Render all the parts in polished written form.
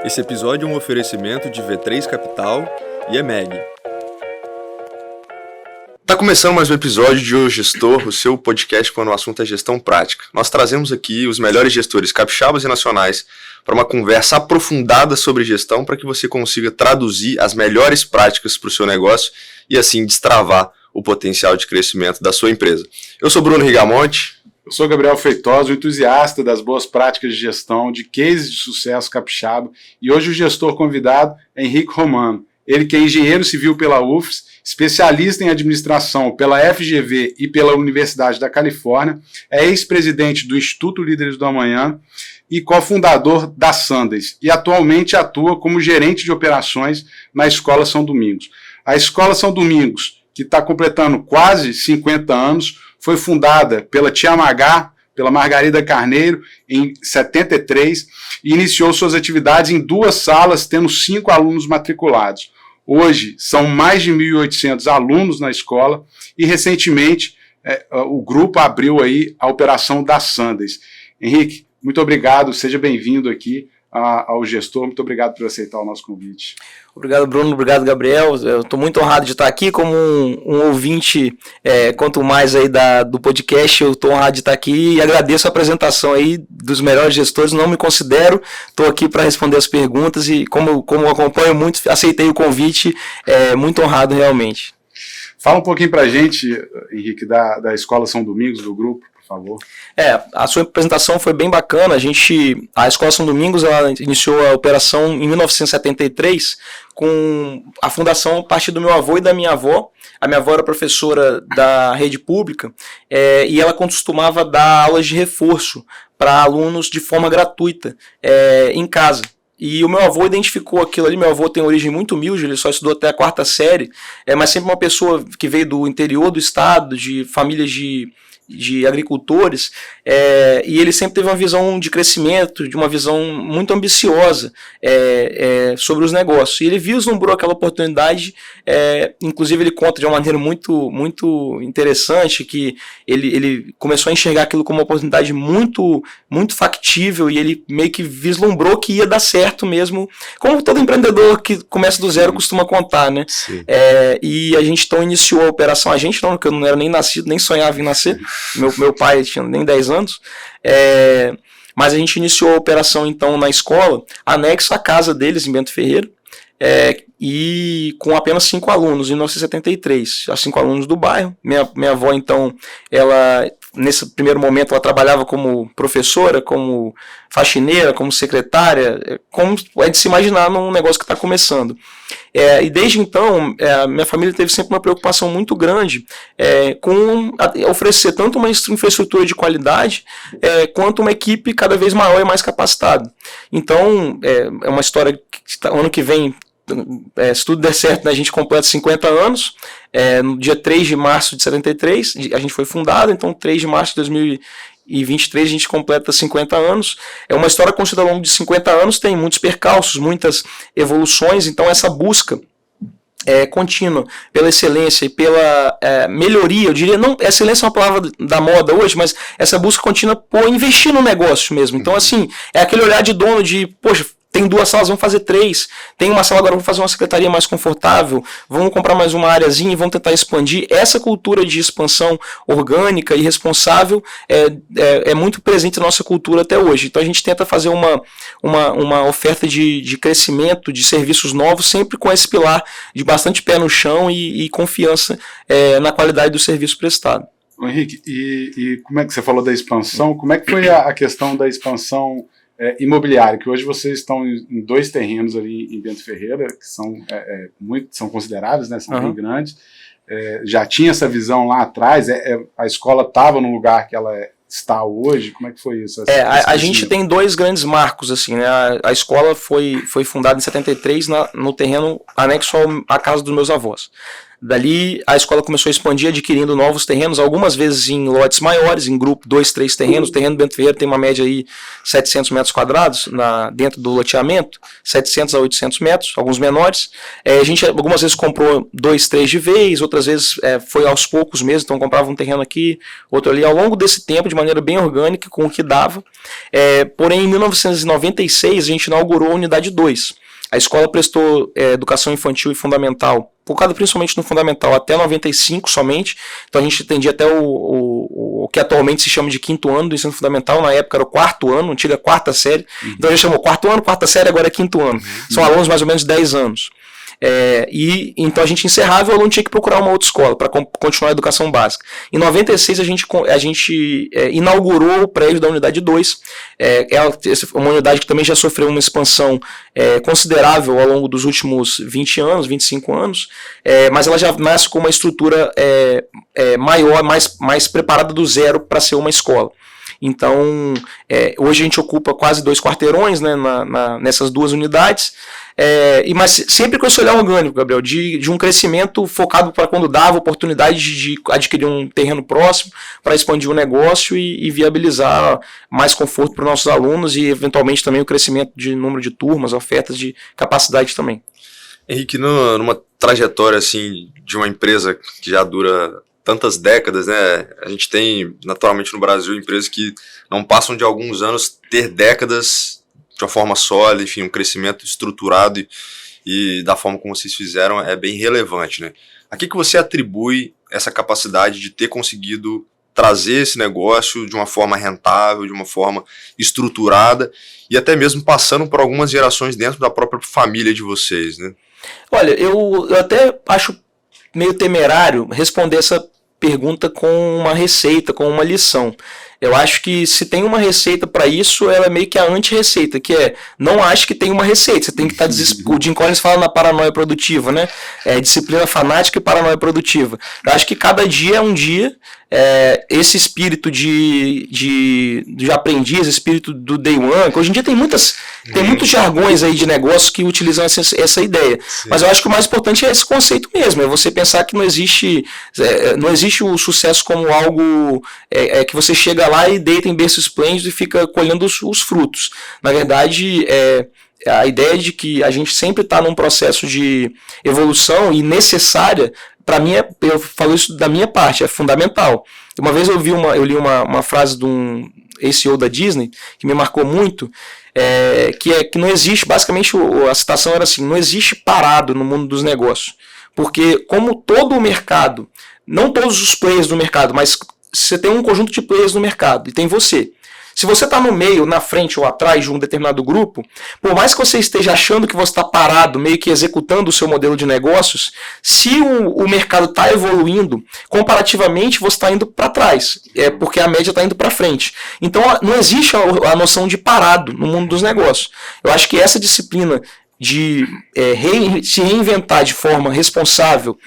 Esse episódio é um oferecimento de V3 Capital e EMEG. Tá começando mais um episódio de O Gestor, o seu podcast quando o assunto é gestão prática. Nós trazemos aqui os melhores gestores capixabas e nacionais para uma conversa aprofundada sobre gestão para que você consiga traduzir as melhores práticas para o seu negócio e assim destravar o potencial de crescimento da sua empresa. Eu sou Bruno Rigamonte. Eu sou Gabriel Feitosa, entusiasta das boas práticas de gestão, de cases de sucesso capixaba, e hoje o gestor convidado é Henrique Romano. Ele que é engenheiro civil pela UFRS, especialista em administração pela FGV e pela Universidade da Califórnia, é ex-presidente do Instituto Líderes do Amanhã e cofundador da Sundays, e atualmente atua como gerente de operações na Escola São Domingos. A Escola São Domingos, que está completando quase 50 anos, foi fundada pela Tia Magá, pela Margarida Carneiro, em 73, e iniciou suas atividades em 2 salas, tendo 5 alunos matriculados. Hoje, são mais de 1.800 alunos na escola, e recentemente o grupo abriu aí a operação da Sundays. Henrique, muito obrigado, seja bem-vindo aqui ao gestor, muito obrigado por aceitar o nosso convite. Obrigado, Bruno, obrigado, Gabriel. Eu estou muito honrado de estar aqui como um ouvinte, quanto mais aí do podcast, eu estou honrado de estar aqui e agradeço a apresentação aí dos melhores gestores, não me considero, estou aqui para responder as perguntas e como acompanho muito, aceitei o convite, muito honrado realmente. Fala um pouquinho para a gente, Henrique, da Escola São Domingos, do grupo, por favor. A sua apresentação foi bem bacana. A Escola São Domingos ela iniciou a operação em 1973 com a fundação a partir do meu avô e da minha avó. A minha avó era professora da rede pública e ela costumava dar aulas de reforço para alunos de forma gratuita em casa. E o meu avô identificou aquilo ali. Meu avô tem origem muito humilde, ele só estudou até a 4ª série, mas sempre uma pessoa que veio do interior do estado, de famílias de agricultores, e ele sempre teve uma visão de crescimento, de uma visão muito ambiciosa sobre os negócios. E ele vislumbrou aquela oportunidade, inclusive ele conta de uma maneira muito, muito interessante que ele começou a enxergar aquilo como uma oportunidade muito, muito factível e ele meio que vislumbrou que ia dar certo mesmo, como todo empreendedor que começa do zero costuma contar, né? E a gente então iniciou a operação, porque eu não era nem nascido, nem sonhava em nascer. Meu pai tinha nem 10 anos, mas a gente iniciou a operação então na escola, anexo à casa deles em Bento Ferreira, e com apenas 5 alunos, em 1973, 5 alunos do bairro. Minha avó então, nesse primeiro momento ela trabalhava como professora, como faxineira, como secretária, como é de se imaginar num negócio que está começando. E desde então, minha família teve sempre uma preocupação muito grande com oferecer tanto uma infraestrutura de qualidade quanto uma equipe cada vez maior e mais capacitada. Então, é uma história que ano que vem, se tudo der certo, né, a gente completa 50 anos, no dia 3 de março de 73, a gente foi fundado, então 3 de março de 2023 a gente completa 50 anos. É uma história construída ao longo de 50 anos, tem muitos percalços, muitas evoluções, então essa busca contínua pela excelência e pela melhoria, eu diria, não, excelência é uma palavra da moda hoje, mas essa busca contínua por investir no negócio mesmo. Então assim, é aquele olhar de dono de, poxa, tem 2 salas, vamos fazer 3. Tem uma sala agora, vamos fazer uma secretaria mais confortável. Vamos comprar mais uma áreazinha e vamos tentar expandir. Essa cultura de expansão orgânica e responsável é muito presente na nossa cultura até hoje. Então a gente tenta fazer uma oferta de crescimento, de serviços novos, sempre com esse pilar de bastante pé no chão e confiança na qualidade do serviço prestado. Henrique, e como é que você falou da expansão? Como é que foi a questão da expansão imobiliário, que hoje vocês estão em 2 terrenos ali em Bento Ferreira, que são consideráveis, né, são bem grandes. Já tinha essa visão lá atrás? A escola estava no lugar que ela está hoje? Como é que foi isso? A gente tem 2 grandes marcos, assim, né? A escola foi fundada em 73 no terreno anexo à casa dos meus avós. Dali a escola começou a expandir, adquirindo novos terrenos, algumas vezes em lotes maiores, em grupo, 2, 3 terrenos. O terreno do Bento Ferreira tem uma média aí 700 metros quadrados dentro do loteamento, 700 a 800 metros, alguns menores. A gente algumas vezes comprou 2, 3 de vez, outras vezes foi aos poucos mesmo, então comprava um terreno aqui, outro ali, ao longo desse tempo, de maneira bem orgânica, com o que dava. Porém, em 1996, a gente inaugurou a unidade 2. A escola prestou educação infantil e fundamental, focada principalmente no fundamental, até 95 somente. Então a gente atendia até o que atualmente se chama de 5º ano do ensino fundamental. Na época era o 4º ano, antiga 4ª série. Então a gente chamou 4º ano, 4ª série, agora é 5º ano. São alunos mais ou menos de 10 anos. E então a gente encerrava e o aluno tinha que procurar uma outra escola para continuar a educação básica. Em 96 a gente inaugurou o prédio da unidade 2, uma unidade que também já sofreu uma expansão considerável ao longo dos últimos 20 anos, 25 anos, mas ela já nasce com uma estrutura maior, mais preparada do zero para ser uma escola. Então, hoje a gente ocupa quase 2 quarteirões, né, nessas 2 unidades, mas sempre com esse olhar orgânico, Gabriel, de um crescimento focado para quando dava oportunidade de adquirir um terreno próximo para expandir o negócio e viabilizar mais conforto para os nossos alunos e, eventualmente, também o crescimento de número de turmas, ofertas de capacidade também. Henrique, numa trajetória assim, de uma empresa que já dura tantas décadas, né? A gente tem, naturalmente, no Brasil, empresas que não passam de alguns anos ter décadas de uma forma sólida, enfim, um crescimento estruturado e da forma como vocês fizeram é bem relevante, né? A que você atribui essa capacidade de ter conseguido trazer esse negócio de uma forma rentável, de uma forma estruturada e até mesmo passando por algumas gerações dentro da própria família de vocês, né? Olha, eu até acho meio temerário responder essa pergunta com uma receita, com uma lição. Eu acho que se tem uma receita para isso, ela é meio que a anti-receita, que não acho que tem uma receita, você tem que estar o Jim Collins fala na paranoia produtiva, né? Disciplina fanática e paranoia produtiva. Eu acho que cada dia é um dia, esse espírito de aprendiz, espírito do day one, que hoje em dia tem muitos jargões aí de negócio que utilizam essa ideia. Sim. Mas eu acho que o mais importante é esse conceito mesmo, é você pensar que não existe o sucesso como algo que você chega lá e deita em berço esplêndido e fica colhendo os frutos. Na verdade, a ideia de que a gente sempre está num processo de evolução e necessária, para mim, eu falo isso da minha parte, é fundamental. Uma vez eu li uma frase de um ex-CEO da Disney, que me marcou muito, que não existe, basicamente a citação era assim, não existe parado no mundo dos negócios. Porque como todo o mercado, não todos os players do mercado, mas você tem um conjunto de players no mercado e tem você. Se você está no meio, na frente ou atrás de um determinado grupo, por mais que você esteja achando que você está parado, meio que executando o seu modelo de negócios, se o mercado está evoluindo, comparativamente você está indo para trás, porque a média está indo para frente. Então não existe a noção de parado no mundo dos negócios. Eu acho que essa disciplina de se reinventar de forma responsável,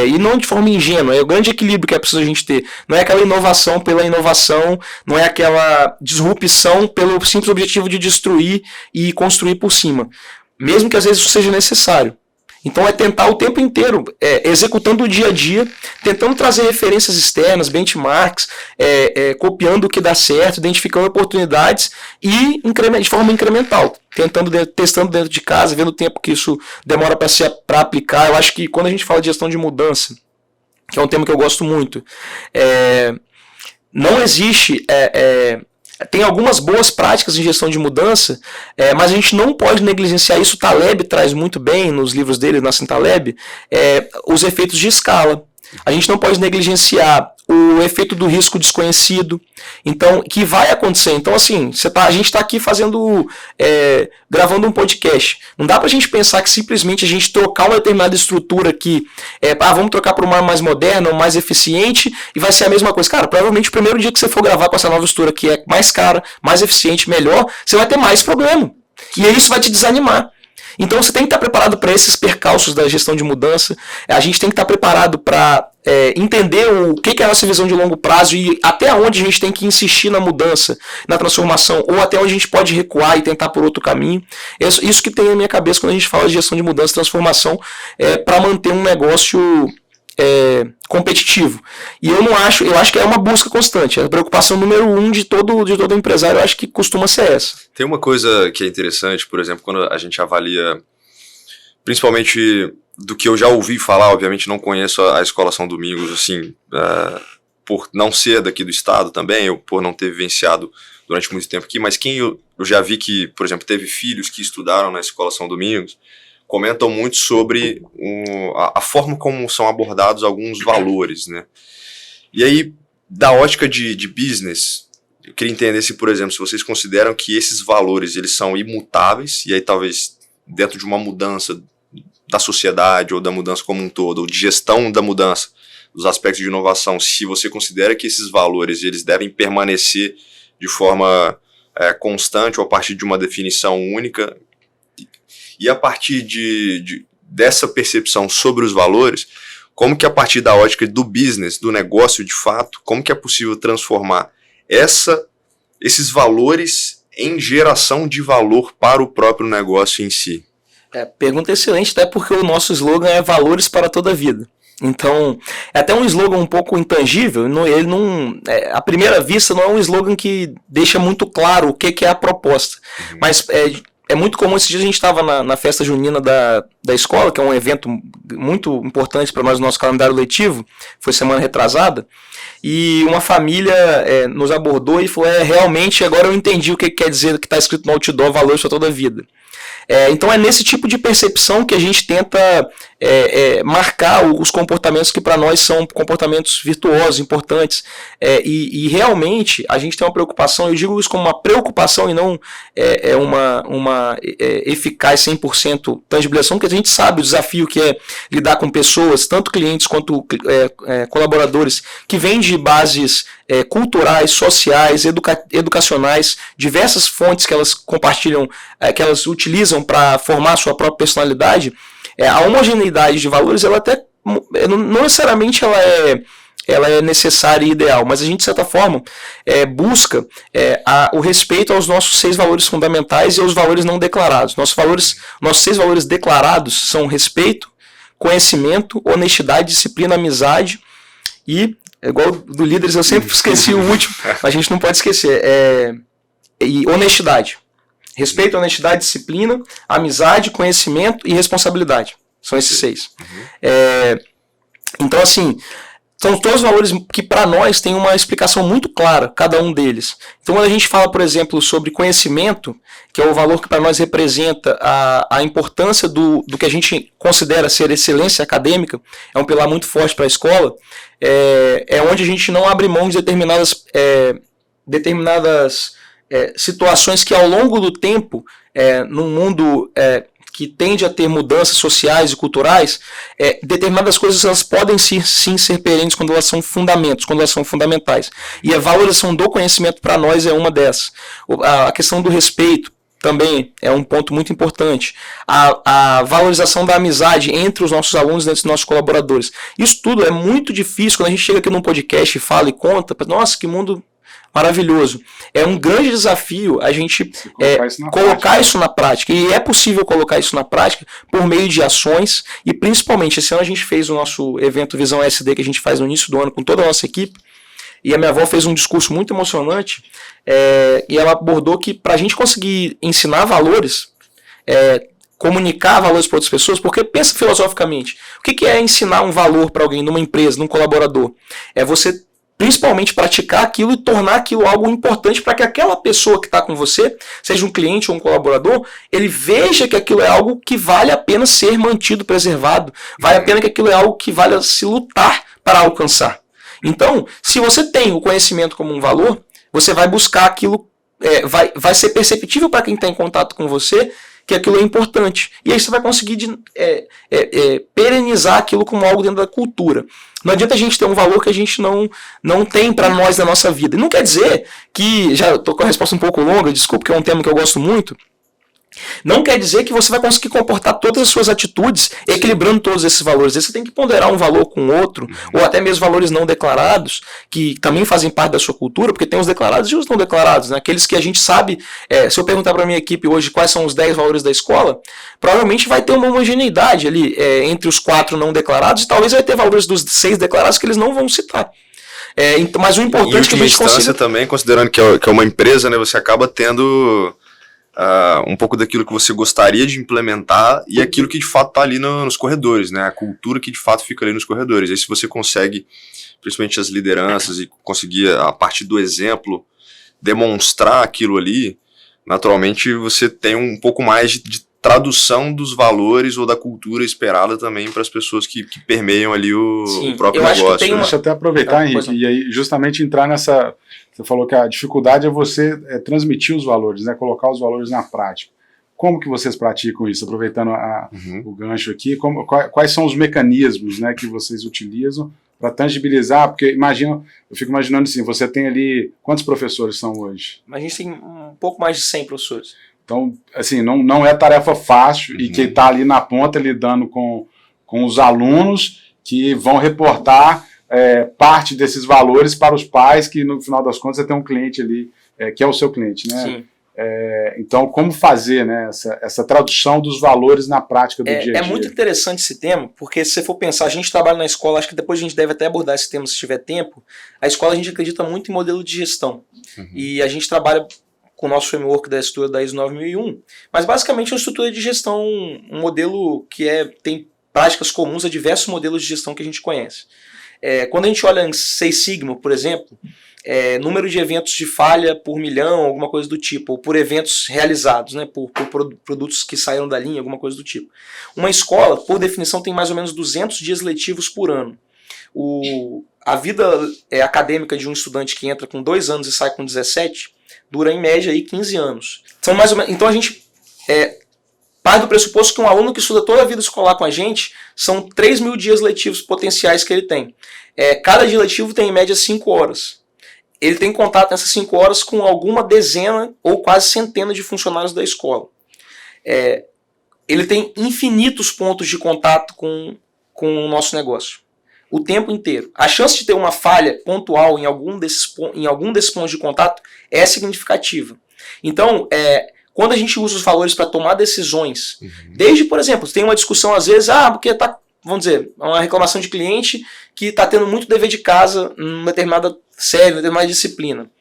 e não de forma ingênua, é o grande equilíbrio que é preciso a gente ter. Não é aquela inovação pela inovação, não é aquela disrupção pelo simples objetivo de destruir e construir por cima, mesmo que às vezes isso seja necessário. Então é tentar o tempo inteiro, executando o dia a dia, tentando trazer referências externas, benchmarks, copiando o que dá certo, identificando oportunidades e de forma incremental, testando dentro de casa, vendo o tempo que isso demora para aplicar. Eu acho que quando a gente fala de gestão de mudança, que é um tema que eu gosto muito, não existe... Tem algumas boas práticas em gestão de mudança, mas a gente não pode negligenciar isso. O Taleb traz muito bem nos livros dele, Nassim Taleb, os efeitos de escala. A gente não pode negligenciar o efeito do risco desconhecido, então, que vai acontecer. Então, assim, a gente está aqui gravando um podcast. Não dá para a gente pensar que simplesmente a gente trocar uma determinada estrutura aqui, vamos trocar para uma mais moderna, mais eficiente, e vai ser a mesma coisa. Cara, provavelmente o primeiro dia que você for gravar com essa nova estrutura que é mais cara, mais eficiente, melhor, você vai ter mais problema. E aí isso vai te desanimar. Então você tem que estar preparado para esses percalços da gestão de mudança. A gente tem que estar preparado para entender o que é a nossa visão de longo prazo e até onde a gente tem que insistir na mudança, na transformação, ou até onde a gente pode recuar e tentar por outro caminho. Isso que tem na minha cabeça quando a gente fala de gestão de mudança e transformação, para manter um negócio competitivo. E eu acho que é uma busca constante. A preocupação número 1 de todo empresário, eu acho que costuma ser essa. Tem uma coisa que é interessante, por exemplo, quando a gente avalia, principalmente do que eu já ouvi falar, obviamente não conheço a Escola São Domingos, assim, por não ser daqui do estado também, ou por não ter vivenciado durante muito tempo aqui, mas quem eu já vi que, por exemplo, teve filhos que estudaram na Escola São Domingos, comentam muito sobre a forma como são abordados alguns valores, né? E aí, da ótica de business, eu queria entender se, por exemplo, se vocês consideram que esses valores eles são imutáveis, e aí talvez dentro de uma mudança da sociedade ou da mudança como um todo, ou de gestão da mudança, dos aspectos de inovação, se você considera que esses valores eles devem permanecer de forma constante ou a partir de uma definição única, e a partir dessa percepção sobre os valores, como que a partir da ótica do business, do negócio de fato, como que é possível transformar esses valores em geração de valor para o próprio negócio em si? Pergunta excelente, até porque o nosso slogan é valores para toda a vida. Então, é até um slogan um pouco intangível, ele não, à primeira vista não é um slogan que deixa muito claro o que é a proposta, mas é muito comum. Esses dias a gente estava na festa junina da escola, que é um evento muito importante para nós no nosso calendário letivo, foi semana retrasada, e uma família nos abordou e falou, realmente agora eu entendi o que quer dizer, que está escrito no outdoor, valores para toda a vida. Então é nesse tipo de percepção que a gente tenta marcar os comportamentos que para nós são comportamentos virtuosos, importantes, e realmente a gente tem uma preocupação, eu digo isso como uma preocupação e não uma eficaz 100% tangibilização, porque a gente sabe o desafio que é lidar com pessoas, tanto clientes quanto colaboradores, que vêm de bases culturais, sociais, educacionais, diversas fontes que elas compartilham, que elas utilizam para formar a sua própria personalidade. A homogeneidade de valores, ela até não necessariamente ela é necessária e ideal, mas a gente, de certa forma, busca o respeito aos nossos 6 valores fundamentais e aos valores não declarados. Nossos 6 valores declarados são respeito, conhecimento, honestidade, disciplina, amizade e, igual do Líderes, eu sempre esqueci o último, mas a gente não pode esquecer, e honestidade. Respeito, honestidade, disciplina, amizade, conhecimento e responsabilidade. São esses 6. Então, assim, são todos valores que para nós tem uma explicação muito clara, cada um deles. Então, quando a gente fala, por exemplo, sobre conhecimento, que é o valor que para nós representa a importância do que a gente considera ser excelência acadêmica, é um pilar muito forte para a escola, é onde a gente não abre mão de determinadas situações que ao longo do tempo, num mundo que tende a ter mudanças sociais e culturais, determinadas coisas elas podem sim ser perenes quando elas são fundamentos, quando elas são fundamentais. E a valorização do conhecimento para nós é uma dessas. A questão do respeito também é um ponto muito importante. A valorização da amizade entre os nossos alunos e entre os nossos colaboradores. Isso tudo é muito difícil quando a gente chega aqui num podcast e fala e conta. Nossa, que mundo maravilhoso. É um grande desafio a gente colocar isso na prática. E é possível colocar isso na prática por meio de ações. E principalmente, esse ano a gente fez o nosso evento Visão SD, que a gente faz no início do ano com toda a nossa equipe. E a minha avó fez um discurso muito emocionante. E ela abordou que para a gente conseguir ensinar valores, comunicar valores para outras pessoas, porque pensa filosoficamente, o que é ensinar um valor para alguém numa empresa, num colaborador? É você principalmente praticar aquilo e tornar aquilo algo importante para que aquela pessoa que está com você, seja um cliente ou um colaborador, ele veja que aquilo é algo que vale a pena ser mantido, preservado, vale a pena que aquilo é algo que vale a se lutar para alcançar. Então, se você tem o conhecimento como um valor, você vai buscar aquilo, vai ser perceptível para quem está em contato com você que aquilo é importante. E aí você vai conseguir perenizar aquilo como algo dentro da cultura. Não adianta a gente ter um valor que a gente não tem para nós na nossa vida. E não quer dizer que, já estou com a resposta um pouco longa, desculpa, que é um tema que eu gosto muito, Não quer dizer que você vai conseguir comportar todas as suas atitudes equilibrando todos esses valores. Você tem que ponderar um valor com o outro, ou até mesmo valores não declarados, que também fazem parte da sua cultura, porque tem os declarados e os não declarados, né? Aqueles que a gente sabe, se eu perguntar para a minha equipe hoje quais são os 10 valores da escola, provavelmente vai ter uma homogeneidade ali entre os 4 não declarados, e talvez vai ter valores dos 6 declarados que eles não vão citar. Mas o importante é que a gente consiga... também, considerando que é uma empresa, né, você acaba tendo... um pouco daquilo que você gostaria de implementar e aquilo que de fato está ali nos corredores, né? A cultura que de fato fica ali nos corredores. Aí se você consegue, principalmente as lideranças, e conseguir, a partir do exemplo, demonstrar aquilo ali, naturalmente você tem um pouco mais de tradução dos valores ou da cultura esperada também para as pessoas que permeiam ali o próprio negócio. Né? Deixa eu até aproveitar, Henrique, e aí justamente entrar nessa... Você falou que a dificuldade é você transmitir os valores, né? Colocar os valores na prática. Como que vocês praticam isso? Aproveitando o gancho aqui, quais são os mecanismos, né, que vocês utilizam para tangibilizar? Porque eu fico imaginando assim, você tem ali... Quantos professores são hoje? A gente tem um pouco mais de 100 professores. Então, assim, não é tarefa fácil e quem está ali na ponta lidando com os alunos que vão reportar parte desses valores para os pais, que no final das contas você tem um cliente ali, que é o seu cliente, né? Sim. Então, como fazer, né, essa tradução dos valores na prática do dia a dia? É muito interessante esse tema, porque se você for pensar, a gente trabalha na escola, acho que depois a gente deve até abordar esse tema se tiver tempo. A escola, a gente acredita muito em modelo de gestão. E a gente trabalha com o nosso framework da estrutura da ISO 9001, mas basicamente é uma estrutura de gestão, um modelo que tem práticas comuns a diversos modelos de gestão que a gente conhece. Quando a gente olha em Seis Sigma, por exemplo, número de eventos de falha por milhão, alguma coisa do tipo, ou por eventos realizados, né, por produtos que saíram da linha, alguma coisa do tipo. Uma escola, por definição, tem mais ou menos 200 dias letivos por ano. A vida acadêmica de um estudante que entra com 2 anos e sai com 17 dura em média aí 15 anos. São mais ou menos, então a gente parte do pressuposto que um aluno que estuda toda a vida escolar com a gente são 3.000 dias letivos potenciais que ele tem. Cada dia letivo tem em média 5 horas. Ele tem contato nessas 5 horas com alguma dezena ou quase centena de funcionários da escola. Ele tem infinitos pontos de contato com o nosso negócio. O tempo inteiro. A chance de ter uma falha pontual em algum desses pontos de contato é significativa. Então, quando a gente usa os valores para tomar decisões, desde, por exemplo, tem uma discussão às vezes, porque vamos dizer, uma reclamação de cliente que está tendo muito dever de casa numa determinada série, numa determinada disciplina.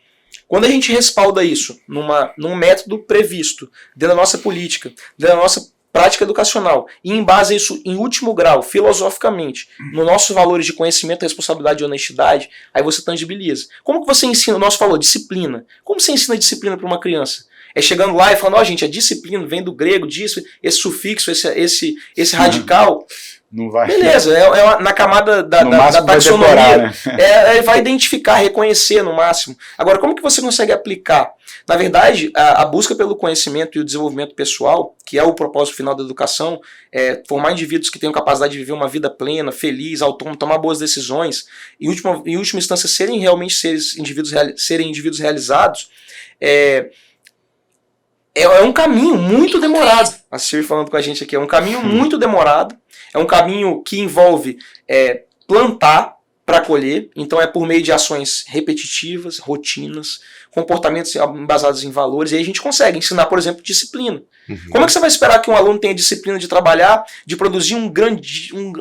Quando a gente respalda isso num método previsto, dentro da nossa política, dentro da nossa prática educacional, e embasa isso em último grau, filosoficamente, nos nossos valores de conhecimento, responsabilidade e honestidade, aí você tangibiliza. Como que você ensina? O nosso valor, disciplina. Como você ensina disciplina para uma criança? Chegando lá e falando, gente, a disciplina vem do grego, disso, esse sufixo, esse radical. Não vai. Beleza, na camada da taxonomia. Decorar, né? Ele vai identificar, reconhecer no máximo. Agora, como que você consegue aplicar? Na verdade, a busca pelo conhecimento e o desenvolvimento pessoal, que é o propósito final da educação, formar indivíduos que tenham capacidade de viver uma vida plena, feliz, autônomo, tomar boas decisões, em última instância, serem indivíduos realizados, é um caminho muito demorado. A Siri falando com a gente aqui, é um caminho muito demorado, é um caminho que envolve plantar para colher, então é por meio de ações repetitivas, rotinas, comportamentos basados em valores, e aí a gente consegue ensinar, por exemplo, disciplina. Como é que você vai esperar que um aluno tenha disciplina de trabalhar, de produzir um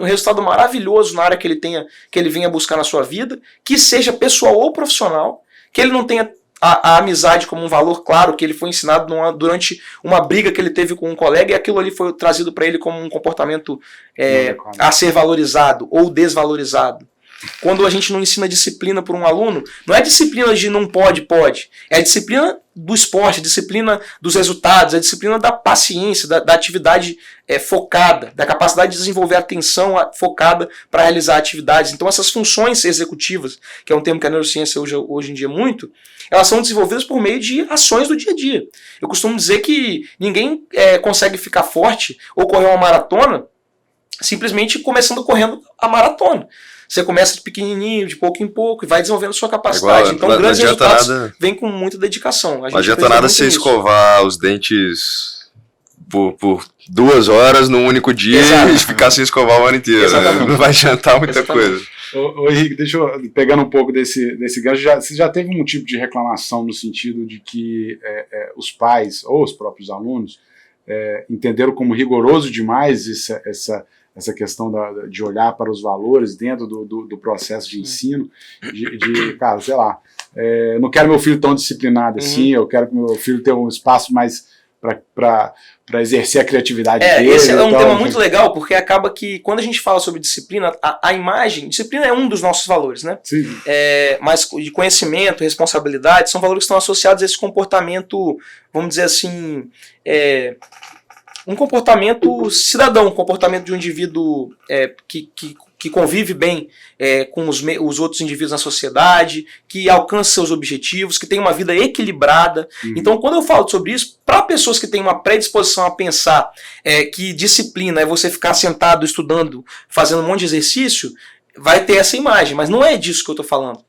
resultado maravilhoso na área que ele venha buscar na sua vida, que seja pessoal ou profissional, que ele não tenha a amizade como um valor claro, que ele foi ensinado durante uma briga que ele teve com um colega, e aquilo ali foi trazido para ele como um comportamento a ser valorizado ou desvalorizado. Quando a gente não ensina disciplina para um aluno, não é disciplina de não pode, é a disciplina do esporte, a disciplina dos resultados, a disciplina da paciência, da atividade focada, da capacidade de desenvolver atenção focada para realizar atividades. Então essas funções executivas, que é um termo que a neurociência usa hoje em dia muito, elas são desenvolvidas por meio de ações do dia a dia. Eu costumo dizer que ninguém consegue ficar forte ou correr uma maratona simplesmente começando correndo a maratona. Você começa de pequenininho, de pouco em pouco, e vai desenvolvendo sua capacidade. Então, grandes resultados vêm com muita dedicação. Não adianta nada você escovar os dentes por 2 horas num único dia. Exato. E ficar sem escovar o ano inteiro. Né? Não vai adiantar muita Exatamente. coisa. Ô Henrique, deixa eu, pegando um pouco desse gancho, você já teve um tipo de reclamação no sentido de que os pais ou os próprios alunos entenderam como rigoroso demais essa questão de olhar para os valores dentro do processo de ensino, cara, sei lá, não quero meu filho tão disciplinado assim, eu quero que meu filho tenha um espaço mais para exercer a criatividade dele. Esse é um tema muito legal, porque acaba que quando a gente fala sobre disciplina, a imagem, disciplina é um dos nossos valores, né? Sim. Mas de conhecimento, responsabilidade, são valores que estão associados a esse comportamento, vamos dizer assim, um comportamento cidadão, um comportamento de um indivíduo que convive bem com os outros indivíduos na sociedade, que alcança seus objetivos, que tem uma vida equilibrada. Então, quando eu falo sobre isso, para pessoas que têm uma predisposição a pensar que disciplina é você ficar sentado estudando, fazendo um monte de exercício, vai ter essa imagem, mas não é disso que eu estou falando.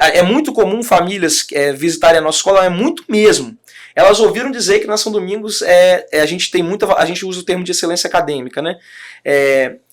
É muito comum famílias visitarem a nossa escola, é muito mesmo. Elas ouviram dizer que na São Domingos a gente usa o termo de excelência acadêmica, né?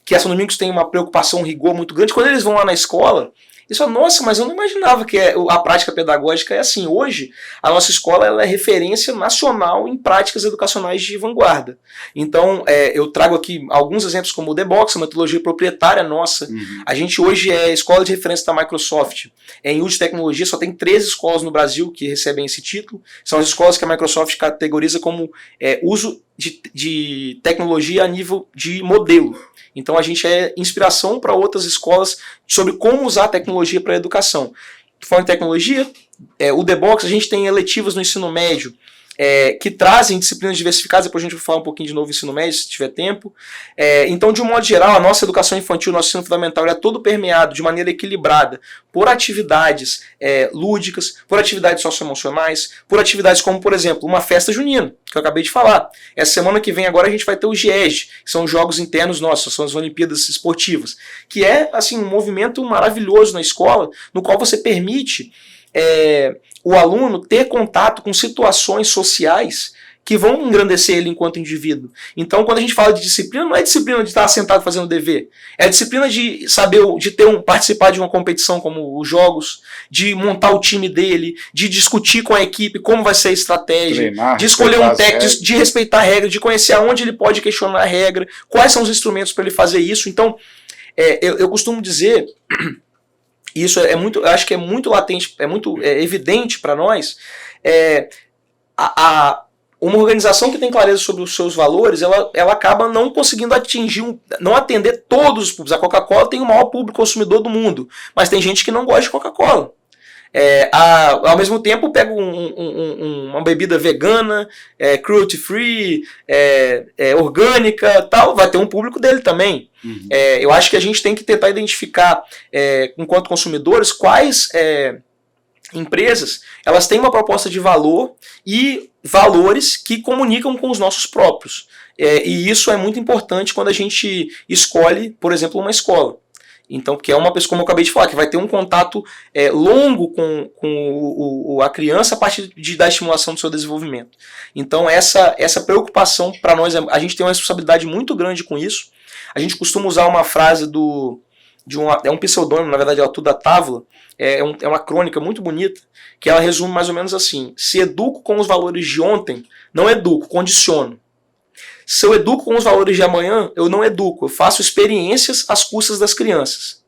Que a São Domingos tem uma preocupação, um rigor muito grande. Quando eles vão lá na escola, eles falam, nossa, mas eu não imaginava que a prática pedagógica é assim. Hoje, a nossa escola ela é referência nacional em práticas educacionais de vanguarda. Então, eu trago aqui alguns exemplos como o The Box, uma metodologia proprietária nossa. A gente hoje é escola de referência da Microsoft. Em uso de tecnologia, só tem 13 escolas no Brasil que recebem esse título. São as escolas que a Microsoft categoriza como uso de tecnologia a nível de modelo. Então a gente é inspiração para outras escolas sobre como usar a tecnologia para a educação. Falando em tecnologia, o The Box, a gente tem eletivas no ensino médio que trazem disciplinas diversificadas, depois a gente vai falar um pouquinho de novo ensino médio, se tiver tempo. Então, de um modo geral, a nossa educação infantil, nosso ensino fundamental, é todo permeado de maneira equilibrada por atividades lúdicas, por atividades socioemocionais, por atividades como, por exemplo, uma festa junina, que eu acabei de falar. Essa semana que vem agora a gente vai ter o GIEG, que são os jogos internos nossos, são as Olimpíadas Esportivas, que é assim, um movimento maravilhoso na escola, no qual você permite o aluno ter contato com situações sociais que vão engrandecer ele enquanto indivíduo. Então, quando a gente fala de disciplina, não é disciplina de estar sentado fazendo dever. É disciplina de saber, de participar de uma competição como os jogos, de montar o time dele, de discutir com a equipe como vai ser a estratégia, treinar, de escolher um técnico, de respeitar a regra, de conhecer aonde ele pode questionar a regra, quais são os instrumentos para ele fazer isso. Então, eu costumo dizer, isso eu acho que é muito latente, é muito evidente para nós, uma organização que tem clareza sobre os seus valores, ela acaba não conseguindo não atender todos os públicos. A Coca-Cola tem o maior público consumidor do mundo, mas tem gente que não gosta de Coca-Cola. Ao mesmo tempo, pega uma bebida vegana, cruelty free, orgânica, tal, vai ter um público dele também. Eu acho que a gente tem que tentar identificar, enquanto consumidores, quais empresas elas têm uma proposta de valor e valores que comunicam com os nossos próprios. E isso é muito importante quando a gente escolhe, por exemplo, uma escola. Então, que é uma pessoa, como eu acabei de falar, que vai ter um contato longo com a criança a partir da estimulação do seu desenvolvimento. Então, essa preocupação para nós, a gente tem uma responsabilidade muito grande com isso. A gente costuma usar uma frase é um pseudônimo, na verdade, é o Tuda Távola, é uma crônica muito bonita, que ela resume mais ou menos assim: se educo com os valores de ontem, não educo, condiciono. Se eu educo com os valores de amanhã, eu não educo, eu faço experiências às custas das crianças.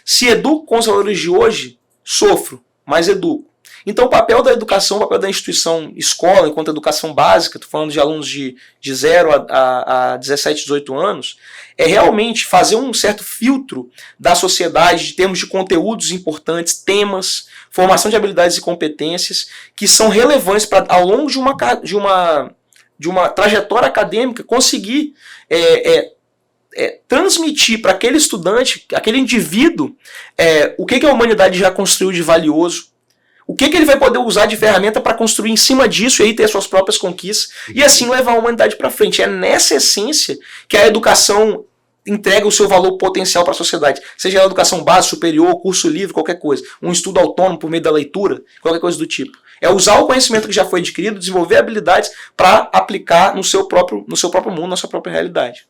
Se educo com os valores de hoje, sofro, mas educo. Então o papel da educação, o papel da instituição escola, enquanto educação básica, estou falando de alunos de 0 a 17, 18 anos, é realmente fazer um certo filtro da sociedade de termos de conteúdos importantes, temas, formação de habilidades e competências que são relevantes para, ao longo de uma trajetória acadêmica, conseguir transmitir para aquele estudante, aquele indivíduo, o que a humanidade já construiu de valioso, o que ele vai poder usar de ferramenta para construir em cima disso e aí ter suas próprias conquistas e assim levar a humanidade para frente. É nessa essência que a educação entrega o seu valor potencial para a sociedade. Seja ela educação básica, superior, curso livre, qualquer coisa. Um estudo autônomo por meio da leitura, qualquer coisa do tipo. É usar o conhecimento que já foi adquirido, desenvolver habilidades para aplicar no seu próprio mundo, na sua própria realidade.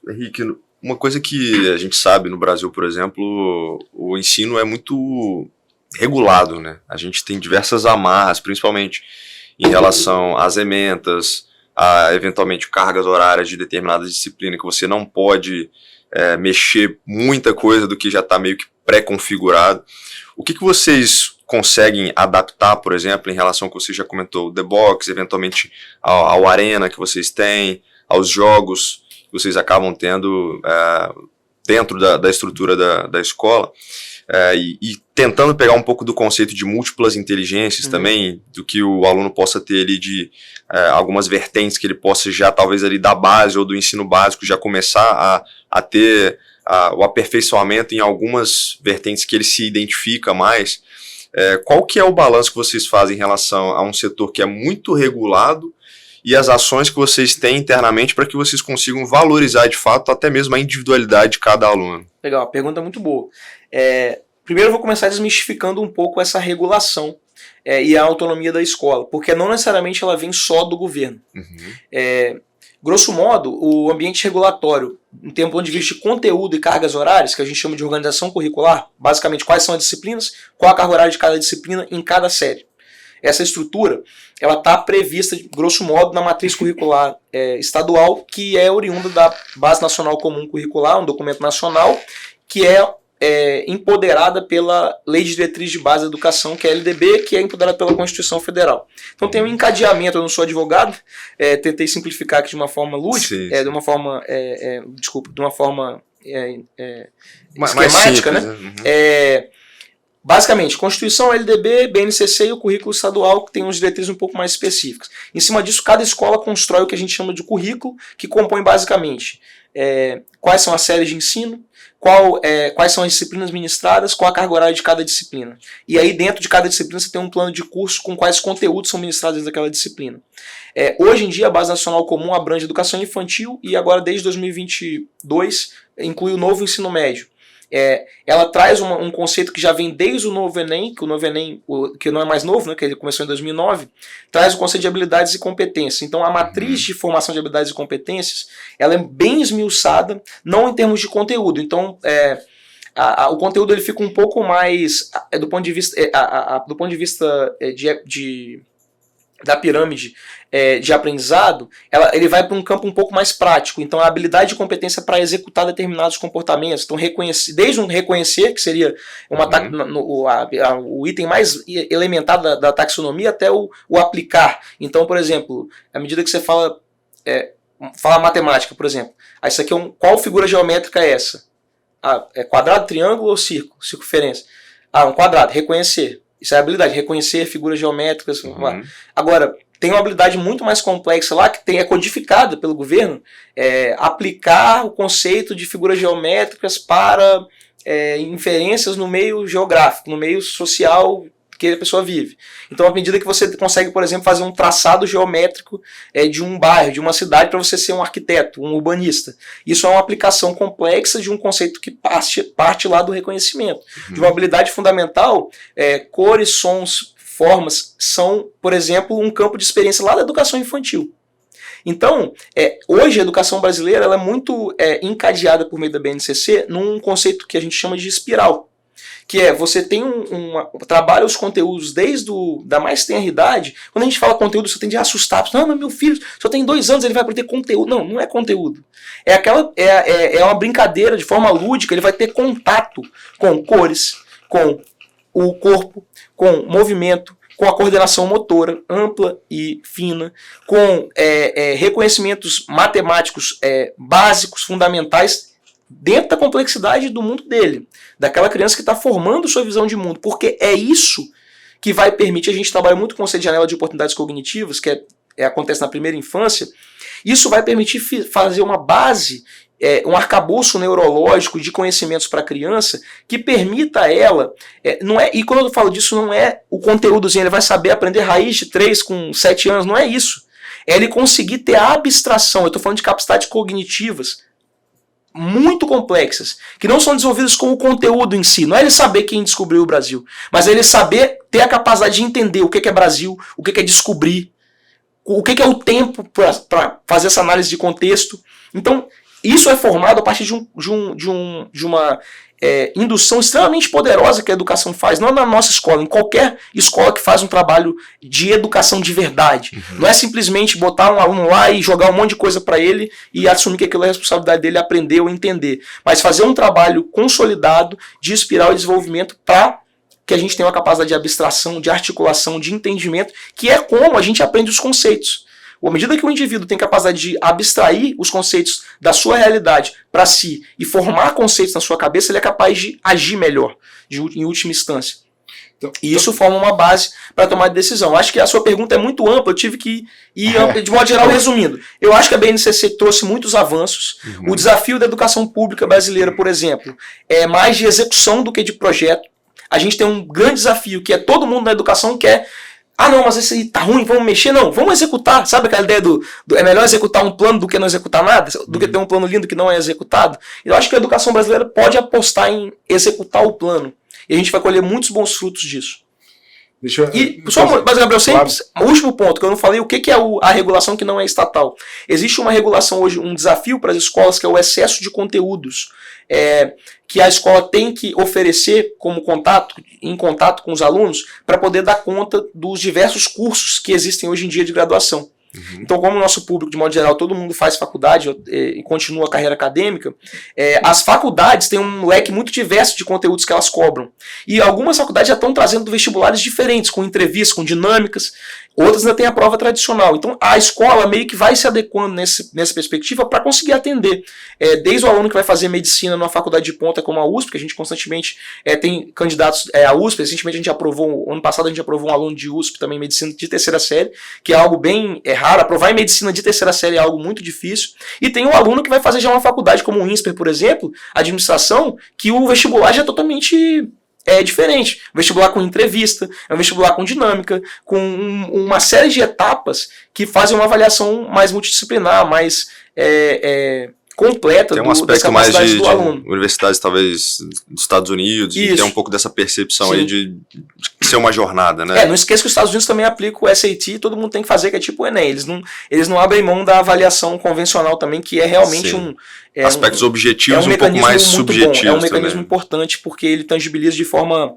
Henrique, uma coisa que a gente sabe no Brasil, por exemplo, o ensino é muito regulado, né? A gente tem diversas amarras, principalmente em relação às ementas, a eventualmente cargas horárias de determinada disciplina, que você não pode mexer muita coisa do que já está meio que pré-configurado. O que vocês conseguem adaptar, por exemplo, em relação ao que você já comentou, o The Box, eventualmente ao Arena que vocês têm, aos jogos que vocês acabam tendo dentro da estrutura da escola, e tentando pegar um pouco do conceito de múltiplas inteligências também, do que o aluno possa ter ali de algumas vertentes que ele possa já, talvez ali da base ou do ensino básico, já começar a ter o aperfeiçoamento em algumas vertentes que ele se identifica mais. Qual que é o balanço que vocês fazem em relação a um setor que é muito regulado e as ações que vocês têm internamente para que vocês consigam valorizar de fato até mesmo a individualidade de cada aluno? Legal, a pergunta é muito boa. Primeiro eu vou começar desmistificando um pouco essa regulação e a autonomia da escola, porque não necessariamente ela vem só do governo. Grosso modo, o ambiente regulatório, em termos do ponto de vista de conteúdo e cargas horárias, que a gente chama de organização curricular, basicamente quais são as disciplinas, qual a carga horária de cada disciplina em cada série. Essa estrutura ela está prevista, grosso modo, na matriz curricular estadual, que é oriunda da Base Nacional Comum Curricular, um documento nacional, que é empoderada pela Lei de Diretriz de Base da Educação, que é a LDB, que é empoderada pela Constituição Federal. Então tem um encadeamento, eu não sou advogado, tentei simplificar aqui de uma forma lúdica, de uma forma esquemática, mais simples, né? Basicamente, Constituição, LDB, BNCC e o currículo estadual, que tem uns diretrizes um pouco mais específicas. Em cima disso, cada escola constrói o que a gente chama de currículo, que compõe basicamente quais são as séries de ensino, quais são as disciplinas ministradas, qual a carga horária de cada disciplina. E aí dentro de cada disciplina você tem um plano de curso com quais conteúdos são ministrados dentro daquela disciplina. Hoje em dia a Base Nacional Comum abrange educação infantil e agora desde 2022 inclui o novo ensino médio. Ela traz um conceito que já vem desde o novo Enem, que o novo Enem, que não é mais novo, né, que ele começou em 2009, traz o conceito de habilidades e competências. Então a matriz de formação de habilidades e competências ela é bem esmiuçada, não em termos de conteúdo. Então o conteúdo ele fica um pouco mais do ponto de vista da pirâmide de aprendizado, ele vai para um campo um pouco mais prático. Então a habilidade e competência para executar determinados comportamentos. Então desde um reconhecer, que seria o item mais elementar da taxonomia, até o aplicar. Então, por exemplo, à medida que você fala matemática, por exemplo, isso aqui qual figura geométrica é essa? Quadrado, triângulo ou círculo? Circunferência. Um quadrado, reconhecer. Isso é a habilidade, reconhecer figuras geométricas. Agora, tem uma habilidade muito mais complexa lá, que é codificada pelo governo, aplicar o conceito de figuras geométricas para inferências no meio geográfico, no meio social que a pessoa vive. Então, à medida que você consegue, por exemplo, fazer um traçado geométrico de um bairro, de uma cidade, para você ser um arquiteto, um urbanista. Isso é uma aplicação complexa de um conceito que parte lá do reconhecimento. De uma habilidade fundamental, cores, sons, formas, são, por exemplo, um campo de experiência lá da educação infantil. Então, hoje a educação brasileira ela é muito encadeada por meio da BNCC num conceito que a gente chama de espiral. Que você tem trabalha os conteúdos desde da mais tenra idade. Quando a gente fala conteúdo, você tende a assustar. Não, mas meu filho só tem 2 anos, ele vai aprender conteúdo. Não, não é conteúdo. É uma brincadeira de forma lúdica, ele vai ter contato com cores, com o corpo, com movimento, com a coordenação motora ampla e fina, com reconhecimentos matemáticos básicos, fundamentais, dentro da complexidade do mundo dele, daquela criança que está formando sua visão de mundo, porque é isso que vai permitir, a gente trabalha muito com o conceito de janela de oportunidades cognitivas, que acontece na primeira infância, isso vai permitir fazer uma base, um arcabouço neurológico de conhecimentos para a criança, que permita a ela, e quando eu falo disso, não é o conteúdozinho, ele vai saber aprender raiz de 3 com 7 anos, não é isso. É ele conseguir ter a abstração, eu estou falando de capacidades cognitivas, muito complexas, que não são desenvolvidas com o conteúdo em si. Não é ele saber quem descobriu o Brasil, mas é ele saber ter a capacidade de entender o que é Brasil, o que é descobrir, o que é o tempo para fazer essa análise de contexto. Então, isso é formado a partir de uma indução extremamente poderosa que a educação faz, não na nossa escola, em qualquer escola que faz um trabalho de educação de verdade. Uhum. Não é simplesmente botar um aluno lá e jogar um monte de coisa para ele e assumir que aquilo é a responsabilidade dele aprender ou entender, mas fazer um trabalho consolidado de espiral e desenvolvimento para que a gente tenha uma capacidade de abstração, de articulação, de entendimento, que é como a gente aprende os conceitos. À medida que o indivíduo tem capacidade de abstrair os conceitos da sua realidade para si e formar conceitos na sua cabeça, ele é capaz de agir melhor, em última instância. E isso forma uma base para tomar decisão. Acho que a sua pergunta é muito ampla, eu tive que ir, de modo geral, resumindo. Eu acho que a BNCC trouxe muitos avanços. Uhum. O desafio da educação pública brasileira, por exemplo, é mais de execução do que de projeto. A gente tem um grande desafio, que é todo mundo na educação quer... não, mas esse aí tá ruim, vamos mexer. Não, vamos executar. Sabe aquela ideia é melhor executar um plano do que não executar nada? Do que ter um plano lindo que não é executado? Eu acho que a educação brasileira pode apostar em executar o plano. E a gente vai colher muitos bons frutos disso. Mas, Gabriel, sempre, o último ponto que eu não falei, o que é a regulação que não é estatal? Existe uma regulação hoje, um desafio para as escolas, que é o excesso de conteúdos que a escola tem que oferecer em contato com os alunos para poder dar conta dos diversos cursos que existem hoje em dia de graduação. Uhum. Então, como o nosso público, de modo geral, todo mundo faz faculdade e continua a carreira acadêmica, as faculdades têm um leque muito diverso de conteúdos que elas cobram. E algumas faculdades já estão trazendo vestibulares diferentes, com entrevistas, com dinâmicas. Outras ainda têm a prova tradicional. Então, a escola meio que vai se adequando nessa perspectiva para conseguir atender. Desde o aluno que vai fazer medicina numa faculdade de ponta como a USP, que a gente constantemente tem candidatos à USP. Recentemente, ano passado, a gente aprovou um aluno de USP também, medicina de terceira série, que é algo bem raro. Aprovar em medicina de terceira série é algo muito difícil. E tem um aluno que vai fazer já uma faculdade como o INSPER, por exemplo, administração, que o vestibular já é totalmente... diferente. Vestibular com entrevista, é um vestibular com dinâmica, com uma série de etapas que fazem uma avaliação mais multidisciplinar, mais completa tem um aspecto mais do aluno. Universidades talvez dos Estados Unidos, e tem um pouco dessa percepção aí de ser uma jornada, né? Não esqueça que os Estados Unidos também aplicam o SAT, todo mundo tem que fazer, que é tipo o Enem. Eles não abrem mão da avaliação convencional também, que é realmente aspectos objetivos um pouco mais subjetivos. É um mecanismo importante, porque ele tangibiliza de forma...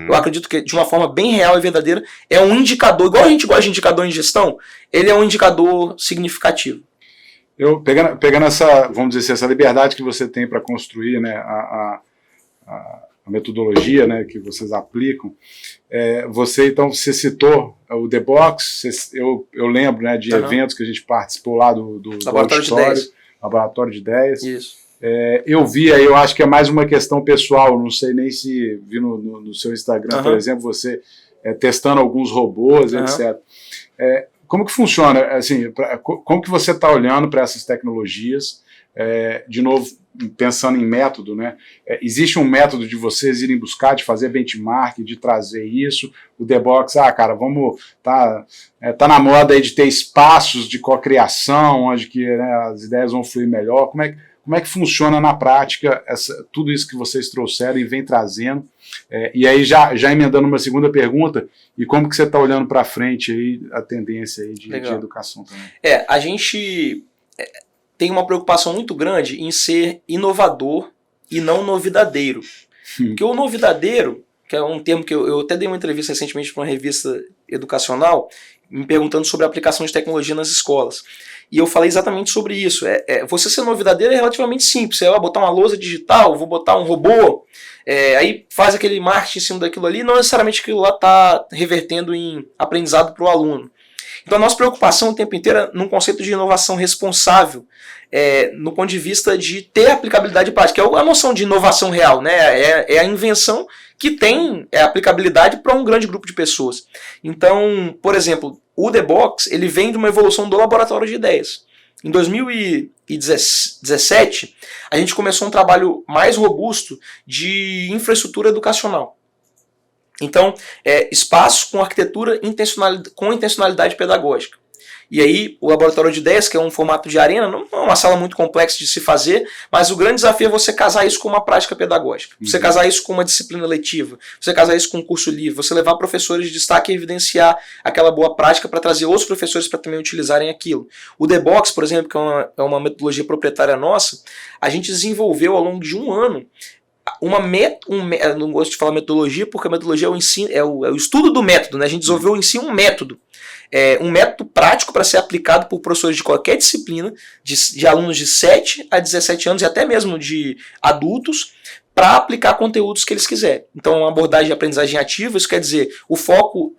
Eu acredito que de uma forma bem real e verdadeira, é um indicador, igual a gente gosta de indicador em gestão, ele é um indicador significativo. Pegando essa, vamos dizer assim, essa liberdade que você tem para construir, né, a metodologia, né, que vocês aplicam, você citou o The Box, eu lembro, né, de eventos que a gente participou lá do Laboratório de Ideias. Laboratório de Ideias. Isso. Eu vi aí, eu acho que é mais uma questão pessoal, não sei nem se vi no seu Instagram, por exemplo, você testando alguns robôs, etc. Como que funciona, assim, como que você está olhando para essas tecnologias, de novo, pensando em método, né? Existe um método de vocês irem buscar, de fazer benchmark, de trazer isso, o The Box, cara, tá na moda aí de ter espaços de cocriação, onde que, né, as ideias vão fluir melhor, como é que funciona na prática tudo isso que vocês trouxeram e vem trazendo? E aí, já emendando uma segunda pergunta, e como que você está olhando para frente aí, a tendência aí de educação também? A gente tem uma preocupação muito grande em ser inovador e não novidadeiro. Porque o novidadeiro, que é um termo que eu até dei uma entrevista recentemente para uma revista educacional, me perguntando sobre a aplicação de tecnologia nas escolas. E eu falei exatamente sobre isso. Você ser novidadeiro é relativamente simples. Você vai botar uma lousa digital, vou botar um robô, aí faz aquele marketing em cima daquilo ali, não necessariamente aquilo lá está revertendo em aprendizado para o aluno. Então a nossa preocupação o tempo inteiro é num conceito de inovação responsável, no ponto de vista de ter aplicabilidade prática. É a noção de inovação real, né? É a invenção que tem aplicabilidade para um grande grupo de pessoas. Então, por exemplo, o The Box ele vem de uma evolução do laboratório de ideias. Em 2017, a gente começou um trabalho mais robusto de infraestrutura educacional. Então, espaço com arquitetura com intencionalidade pedagógica. E aí o laboratório de ideias, que é um formato de arena, não é uma sala muito complexa de se fazer, mas o grande desafio é você casar isso com uma prática pedagógica, você casar isso com uma disciplina letiva, você casar isso com um curso livre, você levar professores de destaque e evidenciar aquela boa prática para trazer outros professores para também utilizarem aquilo. O The Box, por exemplo, que é uma metodologia proprietária nossa, a gente desenvolveu ao longo de um ano não gosto de falar metodologia porque a metodologia é o ensino, é o estudo do método, né? A gente desenvolveu em si um método prático para ser aplicado por professores de qualquer disciplina, de alunos de 7 a 17 anos e até mesmo de adultos, para aplicar conteúdos que eles quiserem. Então, uma abordagem de aprendizagem ativa, isso quer dizer, o foco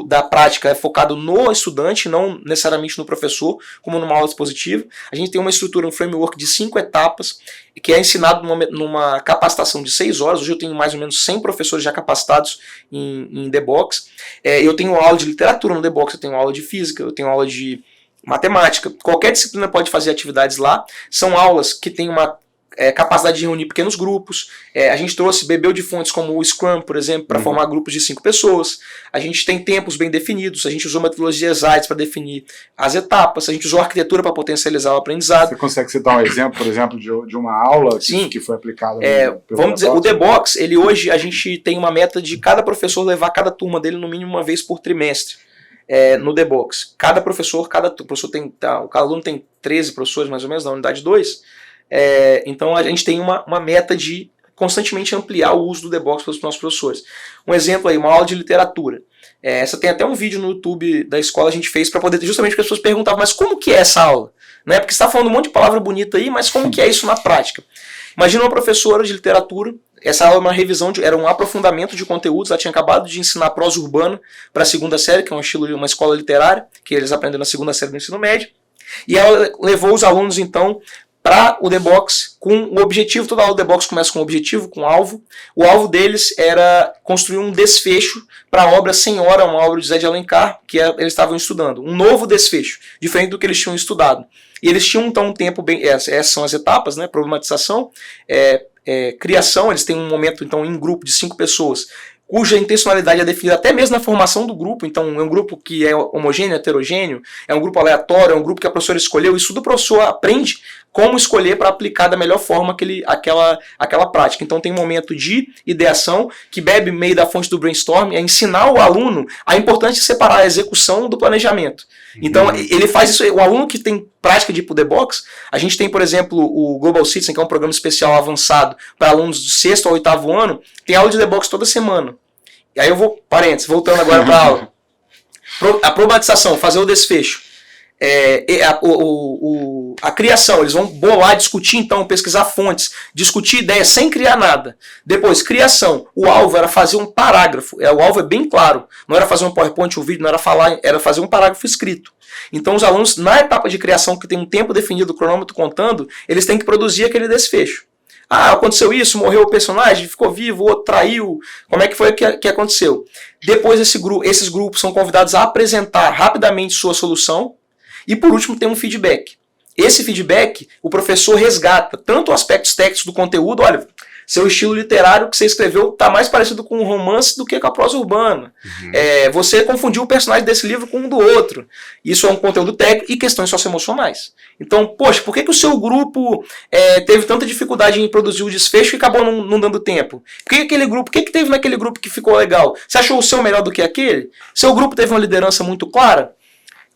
da prática é focado no estudante, não necessariamente no professor, como numa aula expositiva. A gente tem uma estrutura, um framework de 5 etapas, que é ensinado numa capacitação de 6 horas. Hoje eu tenho mais ou menos 100 professores já capacitados em The Box. Eu tenho aula de literatura no The Box, eu tenho aula de física, eu tenho aula de matemática. Qualquer disciplina pode fazer atividades lá. São aulas que têm uma capacidade de reunir pequenos grupos. A gente bebeu de fontes como o Scrum, por exemplo, para formar grupos de 5 pessoas. A gente tem tempos bem definidos, a gente usou metodologias ágeis para definir as etapas, a gente usou arquitetura para potencializar o aprendizado. Você consegue citar um exemplo, por exemplo, de uma aula que foi aplicada? Vamos dizer, o The Box, hoje a gente tem uma meta de cada professor levar cada turma dele no mínimo uma vez por trimestre. No The Box. Cada professor tem, o aluno tem 13 professores mais ou menos na unidade 2. Então a gente tem uma meta de constantemente ampliar o uso do The Box pelos nossos professores. Um exemplo aí, uma aula de literatura. Essa tem até um vídeo no YouTube da escola, a gente fez para poder, justamente porque as pessoas perguntavam, mas como que é essa aula? Né? Porque você está falando um monte de palavra bonita aí, mas como que é isso na prática? Imagina uma professora de literatura, essa aula é uma revisão, era um aprofundamento de conteúdos, ela tinha acabado de ensinar prosa urbana para a segunda série, que é um estilo de uma escola literária, que eles aprendem na segunda série do ensino médio, e ela levou os alunos então para o The Box com o objetivo. Toda aula do The Box começa com um objetivo, com um alvo. O alvo deles era construir um desfecho para a obra Senhora, uma obra de Zé de Alencar, que eles estavam estudando. Um novo desfecho, diferente do que eles tinham estudado. E eles tinham então um tempo bem... Essas são as etapas, né? Problematização, criação. Eles têm um momento então em grupo de 5 pessoas, cuja intencionalidade é definida até mesmo na formação do grupo. Então é um grupo que é homogêneo, heterogêneo, é um grupo aleatório, é um grupo que a professora escolheu. Isso tudo o professor aprende como escolher para aplicar da melhor forma aquela prática. Então tem um momento de ideação que bebe meio da fonte do brainstorm, é ensinar o aluno a importância de separar a execução do planejamento. Então ele faz isso, o aluno que tem prática de ir pro The Box, a gente tem, por exemplo, o Global Citizen, que é um programa especial avançado para alunos do 6º ao 8º ano, tem aula de The Box toda semana. E aí eu vou, voltando agora para a aula. A problematização, fazer o desfecho. A criação, eles vão bolar, discutir então, pesquisar fontes, discutir ideias sem criar nada. Depois, criação, o alvo era fazer um parágrafo, o alvo é bem claro, não era fazer um PowerPoint, um vídeo, não era falar, era fazer um parágrafo escrito. Então os alunos, na etapa de criação, que tem um tempo definido, o cronômetro contando, eles têm que produzir aquele desfecho. Aconteceu isso, morreu o personagem, ficou vivo, o outro traiu, como é que foi que aconteceu? Depois esses grupos são convidados a apresentar rapidamente sua solução. E por último tem um feedback. Esse feedback, o professor resgata tanto aspectos técnicos do conteúdo, olha, seu estilo literário que você escreveu está mais parecido com um romance do que com a prosa urbana. Você confundiu o personagem desse livro com um do outro. Isso é um conteúdo técnico e questões socioemocionais. Então, poxa, por que o seu grupo teve tanta dificuldade em produzir o desfecho e acabou não dando tempo? O que teve naquele grupo que ficou legal? Você achou o seu melhor do que aquele? Seu grupo teve uma liderança muito clara?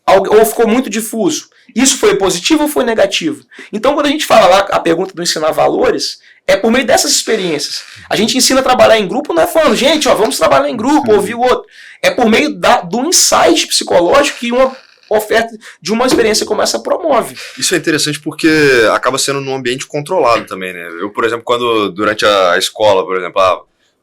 Ou ficou muito difuso? Isso foi positivo ou foi negativo? Então, quando a gente fala lá a pergunta do ensinar valores, é por meio dessas experiências. A gente ensina a trabalhar em grupo, não é falando, gente, vamos trabalhar em grupo, ouvir o outro. É por meio do insight psicológico que uma oferta de uma experiência como essa promove. Isso é interessante porque acaba sendo num ambiente controlado também, né? Eu, por exemplo, durante a escola, por exemplo,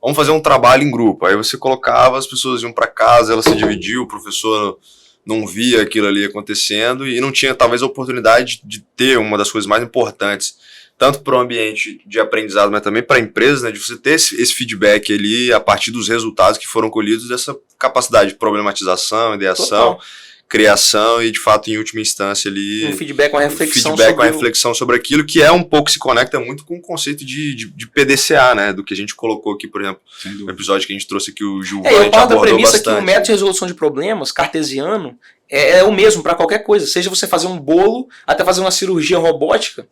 vamos fazer um trabalho em grupo. Aí você colocava, as pessoas iam para casa, elas se dividiam, o professor não via aquilo ali acontecendo e não tinha talvez a oportunidade de ter uma das coisas mais importantes, tanto para o ambiente de aprendizado, mas também para a empresa, né, de você ter esse feedback ali a partir dos resultados que foram colhidos, dessa capacidade de problematização, ideação, total, criação e, de fato, em última instância ali... Um feedback, uma reflexão sobre aquilo, que é um pouco, se conecta muito com o conceito de PDCA, né? Do que a gente colocou aqui, por exemplo, no episódio que a gente trouxe aqui, o Gil. Eu parto da premissa bastante, que o método de resolução de problemas, cartesiano, é o mesmo para qualquer coisa, seja você fazer um bolo, até fazer uma cirurgia robótica,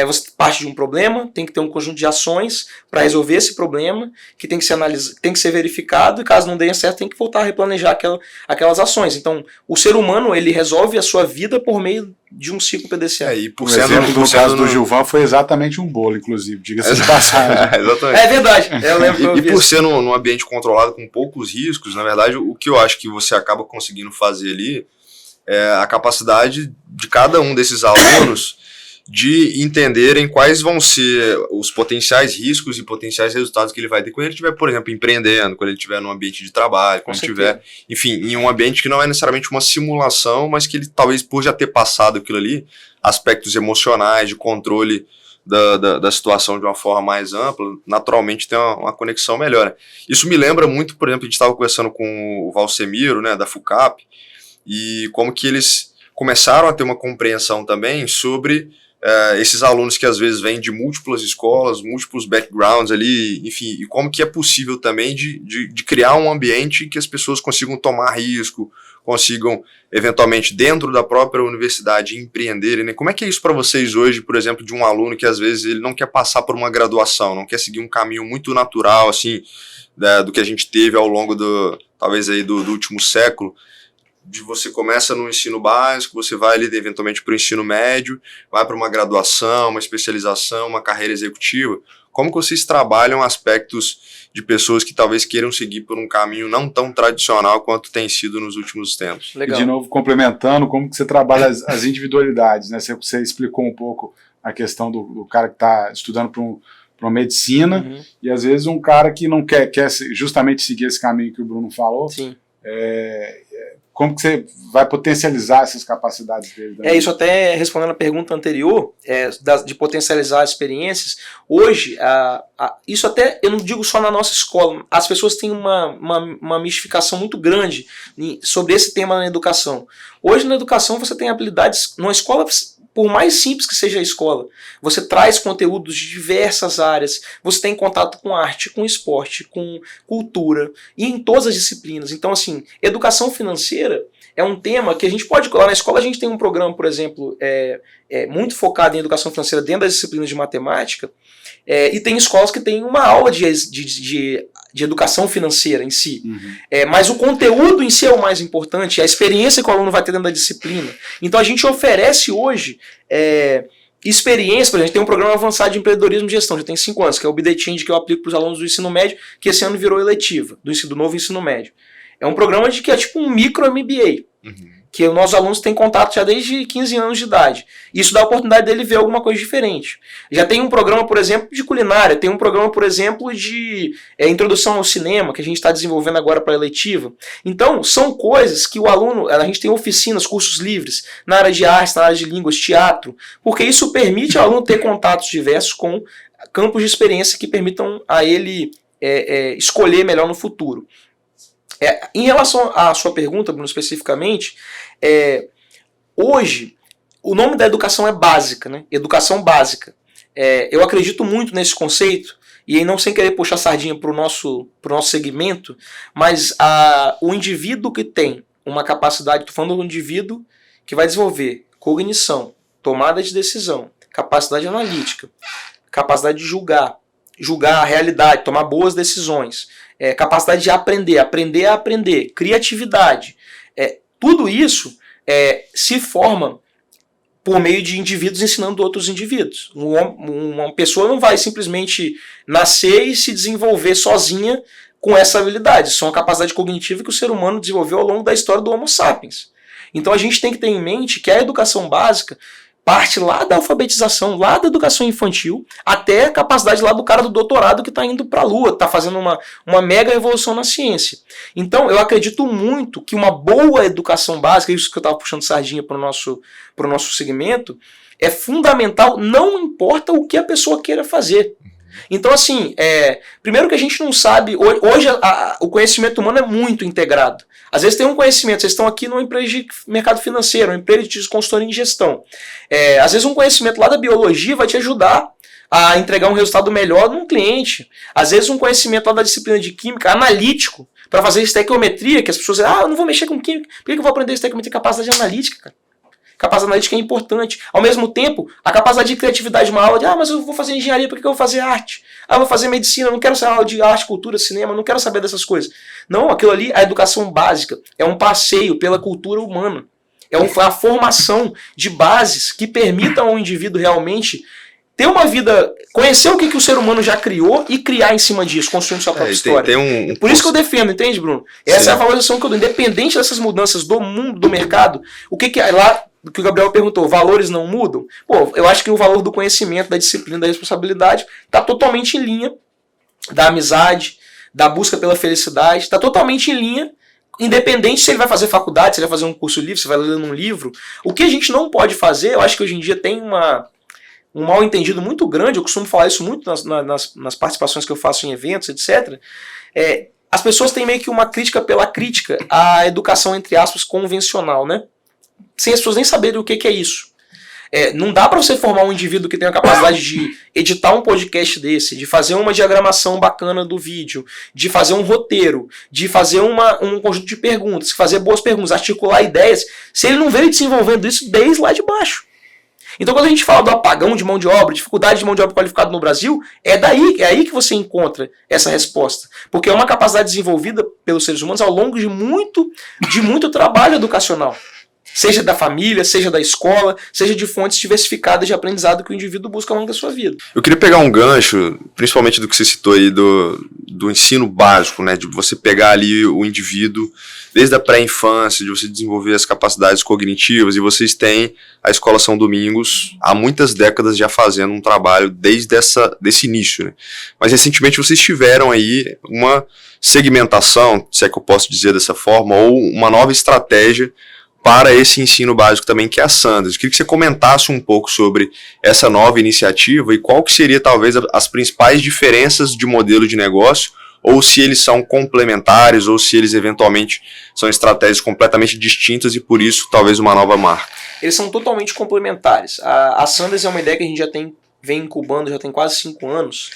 você parte de um problema, tem que ter um conjunto de ações para resolver esse problema, que tem que ser analisado, tem que ser verificado, e caso não dê certo, tem que voltar a replanejar aquelas ações. Então, o ser humano, ele resolve a sua vida por meio de um ciclo PDCA. E por o exemplo no caso do Gilvan foi exatamente um bolo, inclusive, diga-se de passagem. Exatamente. É verdade, eu lembro. E por ser num ambiente controlado com poucos riscos, na verdade, o que eu acho que você acaba conseguindo fazer ali é a capacidade de cada um desses alunos de entenderem quais vão ser os potenciais riscos e potenciais resultados que ele vai ter quando ele estiver, por exemplo, empreendendo, quando ele estiver num ambiente de trabalho, quando ele estiver, enfim, em um ambiente que não é necessariamente uma simulação, mas que ele talvez, por já ter passado aquilo ali, aspectos emocionais, de controle da situação de uma forma mais ampla, naturalmente tem uma conexão melhor. Isso me lembra muito, por exemplo, a gente estava conversando com o Valsemiro, né, da FUCAP, e como que eles começaram a ter uma compreensão também sobre esses alunos que às vezes vêm de múltiplas escolas, múltiplos backgrounds ali, enfim, e como que é possível também de criar um ambiente que as pessoas consigam tomar risco, consigam eventualmente dentro da própria universidade empreenderem, né? Como é que é isso para vocês hoje, por exemplo, de um aluno que às vezes ele não quer passar por uma graduação, não quer seguir um caminho muito natural, assim, do que a gente teve ao longo talvez aí do último século, de você começa no ensino básico, você vai ali eventualmente para o ensino médio, vai para uma graduação, uma especialização, uma carreira executiva. Como que vocês trabalham aspectos de pessoas que talvez queiram seguir por um caminho não tão tradicional quanto tem sido nos últimos tempos? Legal. E de novo, complementando, como que você trabalha as individualidades, né? Você explicou um pouco a questão do cara que está estudando para uma medicina, e às vezes um cara que não quer justamente seguir esse caminho que o Bruno falou. Sim. Como que você vai potencializar essas capacidades dele? Isso até respondendo a pergunta anterior, de potencializar experiências. Hoje, isso até, eu não digo só na nossa escola, as pessoas têm uma mistificação muito grande sobre esse tema na educação. Hoje na educação você tem habilidades, numa escola, por mais simples que seja a escola, você traz conteúdos de diversas áreas, você tem contato com arte, com esporte, com cultura, e em todas as disciplinas. Então, assim, educação financeira é um tema que a gente pode... Lá na escola a gente tem um programa, por exemplo, muito focado em educação financeira dentro das disciplinas de matemática, e tem escolas que têm uma aula de educação financeira em si. Mas o conteúdo em si é o mais importante, a experiência que o aluno vai ter dentro da disciplina. Então a gente oferece hoje experiência, por exemplo, a gente tem um programa avançado de empreendedorismo e gestão, já tem 5 anos, que é o BD Change, que eu aplico para os alunos do ensino médio, que esse ano virou eletiva, do novo ensino médio. É um programa que é tipo um micro MBA. Que os nossos alunos têm contato já desde 15 anos de idade. Isso dá a oportunidade dele ver alguma coisa diferente. Já tem um programa, por exemplo, de culinária, tem um programa, por exemplo, de introdução ao cinema, que a gente está desenvolvendo agora para a eletiva. Então, são coisas que o aluno, a gente tem oficinas, cursos livres, na área de artes, na área de línguas, teatro, porque isso permite ao aluno ter contatos diversos com campos de experiência que permitam a ele escolher melhor no futuro. Em relação à sua pergunta, Bruno, especificamente, hoje o nome da educação é básica, né? Educação básica. Eu acredito muito nesse conceito, e aí não sem querer puxar sardinha para o nosso segmento, mas o indivíduo que tem uma capacidade, estou falando do indivíduo que vai desenvolver cognição, tomada de decisão, capacidade analítica, capacidade de julgar a realidade, tomar boas decisões, capacidade de aprender a aprender, criatividade. Tudo isso se forma por meio de indivíduos ensinando outros indivíduos. Uma pessoa não vai simplesmente nascer e se desenvolver sozinha com essa habilidade. Isso é uma capacidade cognitiva que o ser humano desenvolveu ao longo da história do Homo sapiens. Então a gente tem que ter em mente que a educação básica parte lá da alfabetização, lá da educação infantil, até a capacidade lá do cara do doutorado que está indo para a Lua, está fazendo uma mega evolução na ciência. Então, eu acredito muito que uma boa educação básica, isso que eu estava puxando sardinha para o nosso segmento, é fundamental, não importa o que a pessoa queira fazer. Então, assim, primeiro que a gente não sabe, hoje o conhecimento humano é muito integrado. Às vezes tem um conhecimento, vocês estão aqui numa empresa de mercado financeiro, uma empresa de consultoria em gestão. Às vezes um conhecimento lá da biologia vai te ajudar a entregar um resultado melhor num cliente. Às vezes um conhecimento lá da disciplina de química, analítico, para fazer estequiometria, que as pessoas dizem, eu não vou mexer com química, por que eu vou aprender estequiometria? Capacidade analítica, cara. Capacidade analítica é importante. Ao mesmo tempo, a capacidade de criatividade de uma aula de, mas eu vou fazer engenharia, por que eu vou fazer arte? Eu vou fazer medicina, eu não quero saber aula de arte, cultura, cinema, eu não quero saber dessas coisas. Não, aquilo ali, a educação básica, é um passeio pela cultura humana. É a formação de bases que permitam ao indivíduo realmente ter uma vida, conhecer o que o ser humano já criou e criar em cima disso, construindo sua própria história. Por isso que eu defendo, entende, Bruno? Essa é a valorização que eu dou. Independente dessas mudanças do mundo, do mercado, o que é lá, o que o Gabriel perguntou, valores não mudam? Pô, eu acho que o valor do conhecimento, da disciplina, da responsabilidade está totalmente em linha da amizade, da busca pela felicidade, está totalmente em linha, independente se ele vai fazer faculdade, se ele vai fazer um curso livre, se vai ler um livro. O que a gente não pode fazer, eu acho que hoje em dia tem um mal entendido muito grande, eu costumo falar isso muito nas participações que eu faço em eventos, etc. As pessoas têm meio que uma crítica pela crítica à educação, entre aspas, convencional, né? Sem as pessoas nem saberem o que é isso. Não dá para você formar um indivíduo que tenha a capacidade de editar um podcast desse, de fazer uma diagramação bacana do vídeo, de fazer um roteiro, de fazer um conjunto de perguntas, fazer boas perguntas, articular ideias, se ele não veio desenvolvendo isso desde lá de baixo. Então quando a gente fala do apagão de mão de obra, dificuldade de mão de obra qualificada no Brasil, é aí que você encontra essa resposta. Porque é uma capacidade desenvolvida pelos seres humanos ao longo de muito trabalho educacional. Seja da família, seja da escola, seja de fontes diversificadas de aprendizado que o indivíduo busca ao longo da sua vida. Eu queria pegar um gancho, principalmente do que você citou aí do ensino básico, né, de você pegar ali o indivíduo desde a pré-infância, de você desenvolver as capacidades cognitivas, e vocês têm a Escola São Domingos há muitas décadas já fazendo um trabalho desde desse início, né? Mas recentemente vocês tiveram aí uma segmentação, se é que eu posso dizer dessa forma, ou uma nova estratégia para esse ensino básico também, que é a Sanders. Eu queria que você comentasse um pouco sobre essa nova iniciativa e qual que seria talvez as principais diferenças de modelo de negócio, ou se eles são complementares, ou se eles eventualmente são estratégias completamente distintas e por isso talvez uma nova marca. Eles são totalmente complementares. A Sanders é uma ideia que a gente vem incubando já tem quase 5 anos.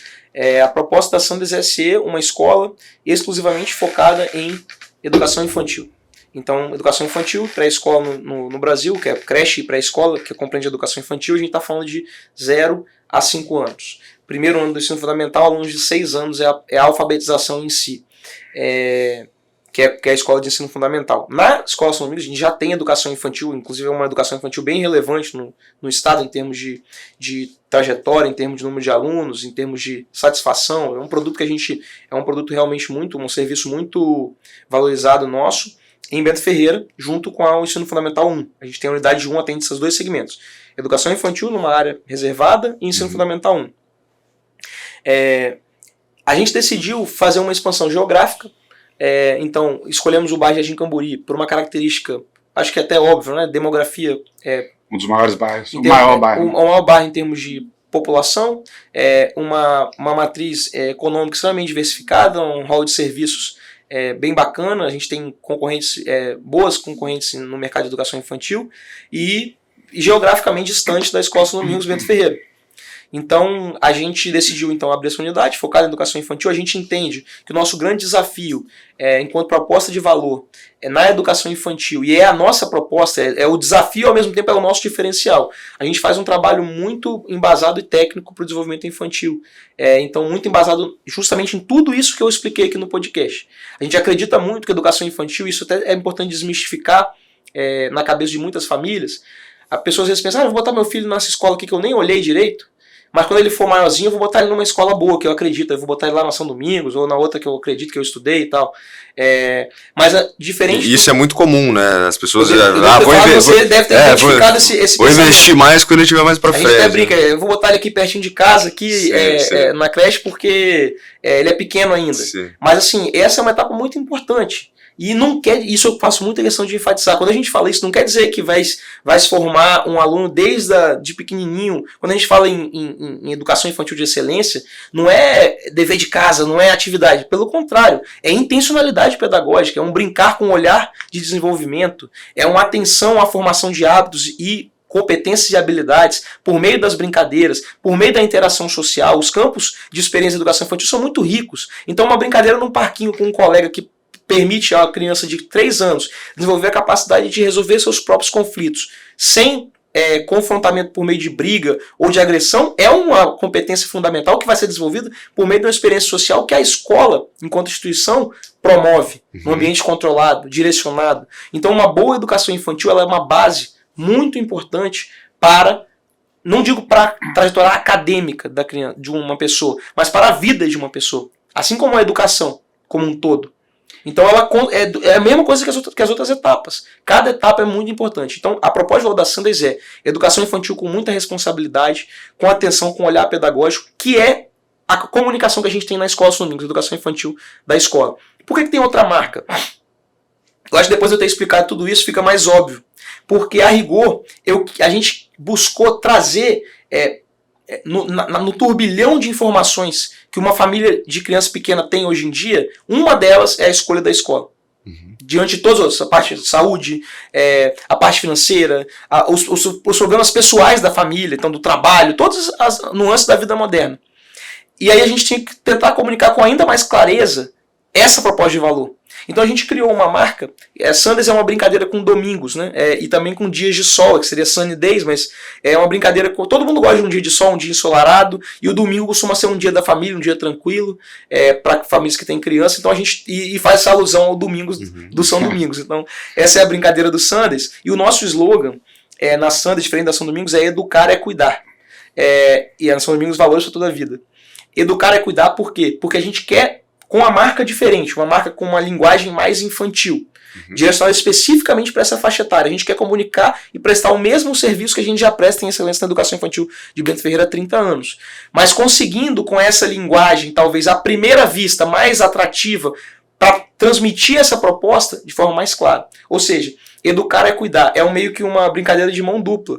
A proposta da Sanders é ser uma escola exclusivamente focada em educação infantil. Então, educação infantil, pré-escola no Brasil, que é creche e pré-escola, que compreende educação infantil, a gente está falando de 0 a 5 anos. Primeiro ano do ensino fundamental, alunos de 6 anos é a alfabetização em si, que é a escola de ensino fundamental. Na Escola São Domingos, a gente já tem educação infantil, inclusive é uma educação infantil bem relevante no estado, em termos de trajetória, em termos de número de alunos, em termos de satisfação. É um produto realmente um serviço muito valorizado nosso, em Bento Ferreira, junto com o Ensino Fundamental 1. A gente tem a unidade 1, atende esses dois segmentos. Educação infantil numa área reservada e Ensino Fundamental 1. A gente decidiu fazer uma expansão geográfica, então escolhemos o bairro de Jardim Camburi por uma característica, acho que é até óbvio, né? Demografia. Um dos maiores bairros, o maior bairro. O maior bairro em termos de população, uma matriz econômica extremamente diversificada, um hall de serviços bem bacana, a gente tem concorrentes, boas concorrentes no mercado de educação infantil e geograficamente distante da Escola São Domingos Bento Ferreira. Então a gente decidiu abrir essa unidade focada em educação infantil. A gente entende que o nosso grande desafio, enquanto proposta de valor, é na educação infantil, e é a nossa proposta, é o desafio, ao mesmo tempo é o nosso diferencial. A gente faz um trabalho muito embasado e técnico para o desenvolvimento infantil, então muito embasado justamente em tudo isso que eu expliquei aqui no podcast. A gente acredita muito que a educação infantil, isso até é importante desmistificar na cabeça de muitas famílias. As pessoas às vezes pensam, eu vou botar meu filho nessa escola aqui que eu nem olhei direito, mas quando ele for maiorzinho eu vou botar ele numa escola boa, que eu acredito, eu vou botar ele lá na São Domingos, ou na outra que eu acredito que eu estudei e tal. Mas diferente... Isso é muito comum, né? As pessoas... Você deve ter identificado esse vou investir mais quando ele estiver mais pra frente. A gente até brinca, eu vou botar ele aqui pertinho de casa, aqui na creche, porque ele é pequeno ainda. Sim. Mas assim, essa é uma etapa muito importante. E não quer, isso eu faço muita questão de enfatizar. Quando a gente fala isso, não quer dizer que vai se formar um aluno de pequenininho. Quando a gente fala em educação infantil de excelência, não é dever de casa, não é atividade. Pelo contrário, é intencionalidade pedagógica, é um brincar com o olhar de desenvolvimento, é uma atenção à formação de hábitos e competências e habilidades por meio das brincadeiras, por meio da interação social. Os campos de experiência de educação infantil são muito ricos. Então uma brincadeira num parquinho com um colega que permite a criança de 3 anos desenvolver a capacidade de resolver seus próprios conflitos sem confrontamento por meio de briga ou de agressão, é uma competência fundamental que vai ser desenvolvida por meio de uma experiência social que a escola, enquanto instituição, promove, num ambiente controlado, direcionado. Então uma boa educação infantil ela é uma base muito importante para, não digo para a trajetória acadêmica da criança, de uma pessoa, mas para a vida de uma pessoa. Assim como a educação como um todo. Então ela é a mesma coisa que as outras etapas. Cada etapa é muito importante. Então a proposta do valor da Sanders é educação infantil com muita responsabilidade, com atenção, com olhar pedagógico, que é a comunicação que a gente tem na escola aos domingos, educação infantil da escola. Por que tem outra marca? Eu acho que depois de eu ter explicado tudo isso fica mais óbvio. Porque a rigor a gente buscou trazer no turbilhão de informações que uma família de criança pequena tem hoje em dia, uma delas é a escolha da escola. Diante de todas as outras, a parte de saúde, a parte financeira, os problemas pessoais da família, então do trabalho, todas as nuances da vida moderna. E aí a gente tinha que tentar comunicar com ainda mais clareza essa proposta de valor. Então a gente criou uma marca, Sanders é uma brincadeira com domingos, né? E também com dias de sol, que seria Sunny Days, mas é uma brincadeira com... Todo mundo gosta de um dia de sol, um dia ensolarado, e o domingo costuma ser um dia da família, um dia tranquilo, para famílias que têm criança, então a gente e faz essa alusão ao domingos do São Domingos. Então essa é a brincadeira do Sanders, e o nosso slogan na Sanders, diferente da São Domingos, é educar é cuidar. E a São Domingos valores para toda a vida. Educar é cuidar por quê? Porque a gente quer com uma marca diferente, uma marca com uma linguagem mais infantil, direcionada especificamente para essa faixa etária. A gente quer comunicar e prestar o mesmo serviço que a gente já presta em excelência na educação infantil de Bento Ferreira há 30 anos. Mas conseguindo com essa linguagem, talvez à primeira vista, mais atrativa, para transmitir essa proposta de forma mais clara. Ou seja, educar é cuidar. É meio que uma brincadeira de mão dupla.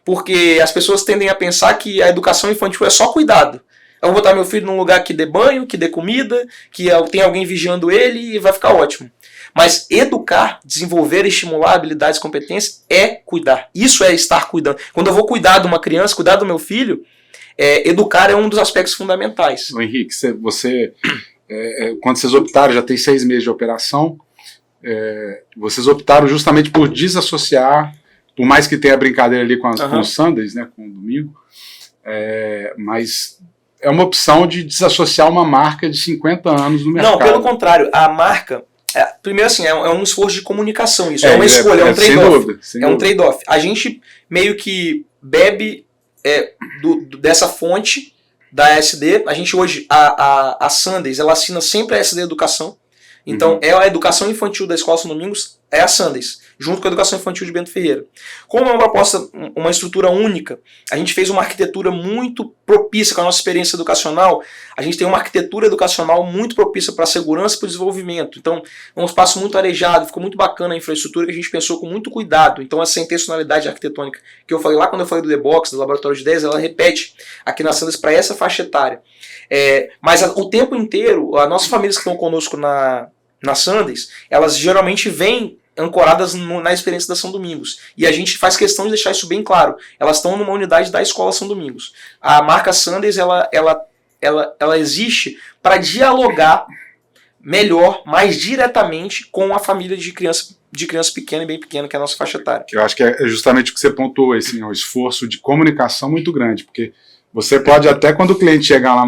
Porque as pessoas tendem a pensar que a educação infantil é só cuidado. Eu vou botar meu filho num lugar que dê banho, que dê comida, que tem alguém vigiando ele e vai ficar ótimo. Mas educar, desenvolver, estimular habilidades e competências é cuidar. Isso é estar cuidando. Quando eu vou cuidar de uma criança, cuidar do meu filho, educar é um dos aspectos fundamentais. Ô, Henrique, você quando vocês optaram, já tem 6 meses de operação, vocês optaram justamente por desassociar, por mais que tenha a brincadeira ali com os Sundays, né, com o domingo, mas... É uma opção de desassociar uma marca de 50 anos no mercado. Não, pelo contrário. A marca, primeiro assim, é um esforço de comunicação. Isso é uma escolha, é um trade-off. É um trade-off. A gente meio que bebe dessa fonte da SD. A gente hoje, a Sanders, ela assina sempre a SD Educação. Então, a educação infantil da Escola São Domingos é a Sanders, junto com a educação infantil de Bento Ferreira. Como é uma proposta, uma estrutura única, a gente fez uma arquitetura muito propícia com a nossa experiência educacional. A gente tem uma arquitetura educacional muito propícia para a segurança e para o desenvolvimento. Então, é um espaço muito arejado, ficou muito bacana a infraestrutura que a gente pensou com muito cuidado. Então, essa intencionalidade arquitetônica que eu falei lá quando eu falei do The Box, do Laboratório de Ideias, ela repete aqui na Sanders para essa faixa etária. Mas o tempo inteiro, as nossas famílias que estão conosco na Sanders, elas geralmente vêm ancoradas na experiência da São Domingos. E a gente faz questão de deixar isso bem claro. Elas estão numa unidade da Escola São Domingos. A marca Sanders, ela existe para dialogar melhor, mais diretamente com a família de criança pequena e bem pequena, que é a nossa faixa etária. Eu acho que é justamente o que você pontuou, assim, um esforço de comunicação muito grande, porque você pode até, quando o cliente chegar lá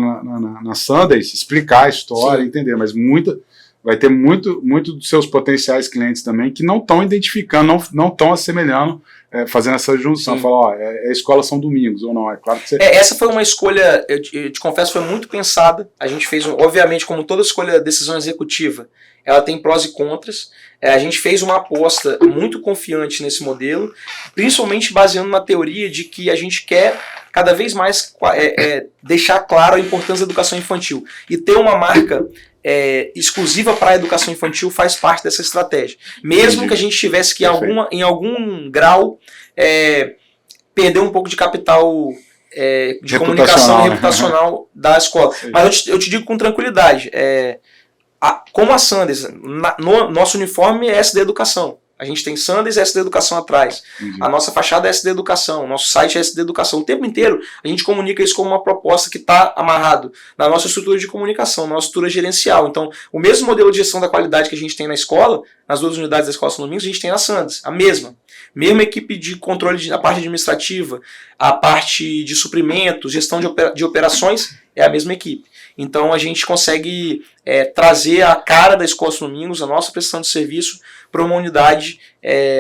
na Sanders, explicar a história, entender, mas vai ter muito dos seus potenciais clientes também que não estão identificando, não estão assemelhando, fazendo essa junção. Falar, a Escola São Domingos, ou não, é claro que você... Essa foi uma escolha, eu te confesso, foi muito pensada. A gente fez, obviamente, como toda escolha, decisão executiva, ela tem prós e contras. A gente fez uma aposta muito confiante nesse modelo, principalmente baseando na teoria de que a gente quer cada vez mais deixar claro a importância da educação infantil. E ter uma marca exclusiva para a educação infantil faz parte dessa estratégia. Mesmo que a gente tivesse que, em algum grau, perder um pouco de capital de comunicação reputacional da escola. Mas eu te digo com tranquilidade, como a Sanders, no nosso uniforme é SD Educação. A gente tem Sanders e SD Educação atrás. A nossa fachada é SD Educação, o nosso site é SD Educação. O tempo inteiro a gente comunica isso como uma proposta que está amarrado na nossa estrutura de comunicação, na nossa estrutura gerencial. Então, o mesmo modelo de gestão da qualidade que a gente tem na escola, nas 2 unidades da Escola São Domingos, a gente tem na Sanders, a mesma. Mesma equipe de controle da parte administrativa, a parte de suprimentos, gestão de operações, é a mesma equipe. Então a gente consegue trazer a cara da Escola São Domingos, a nossa prestação de serviço, para uma unidade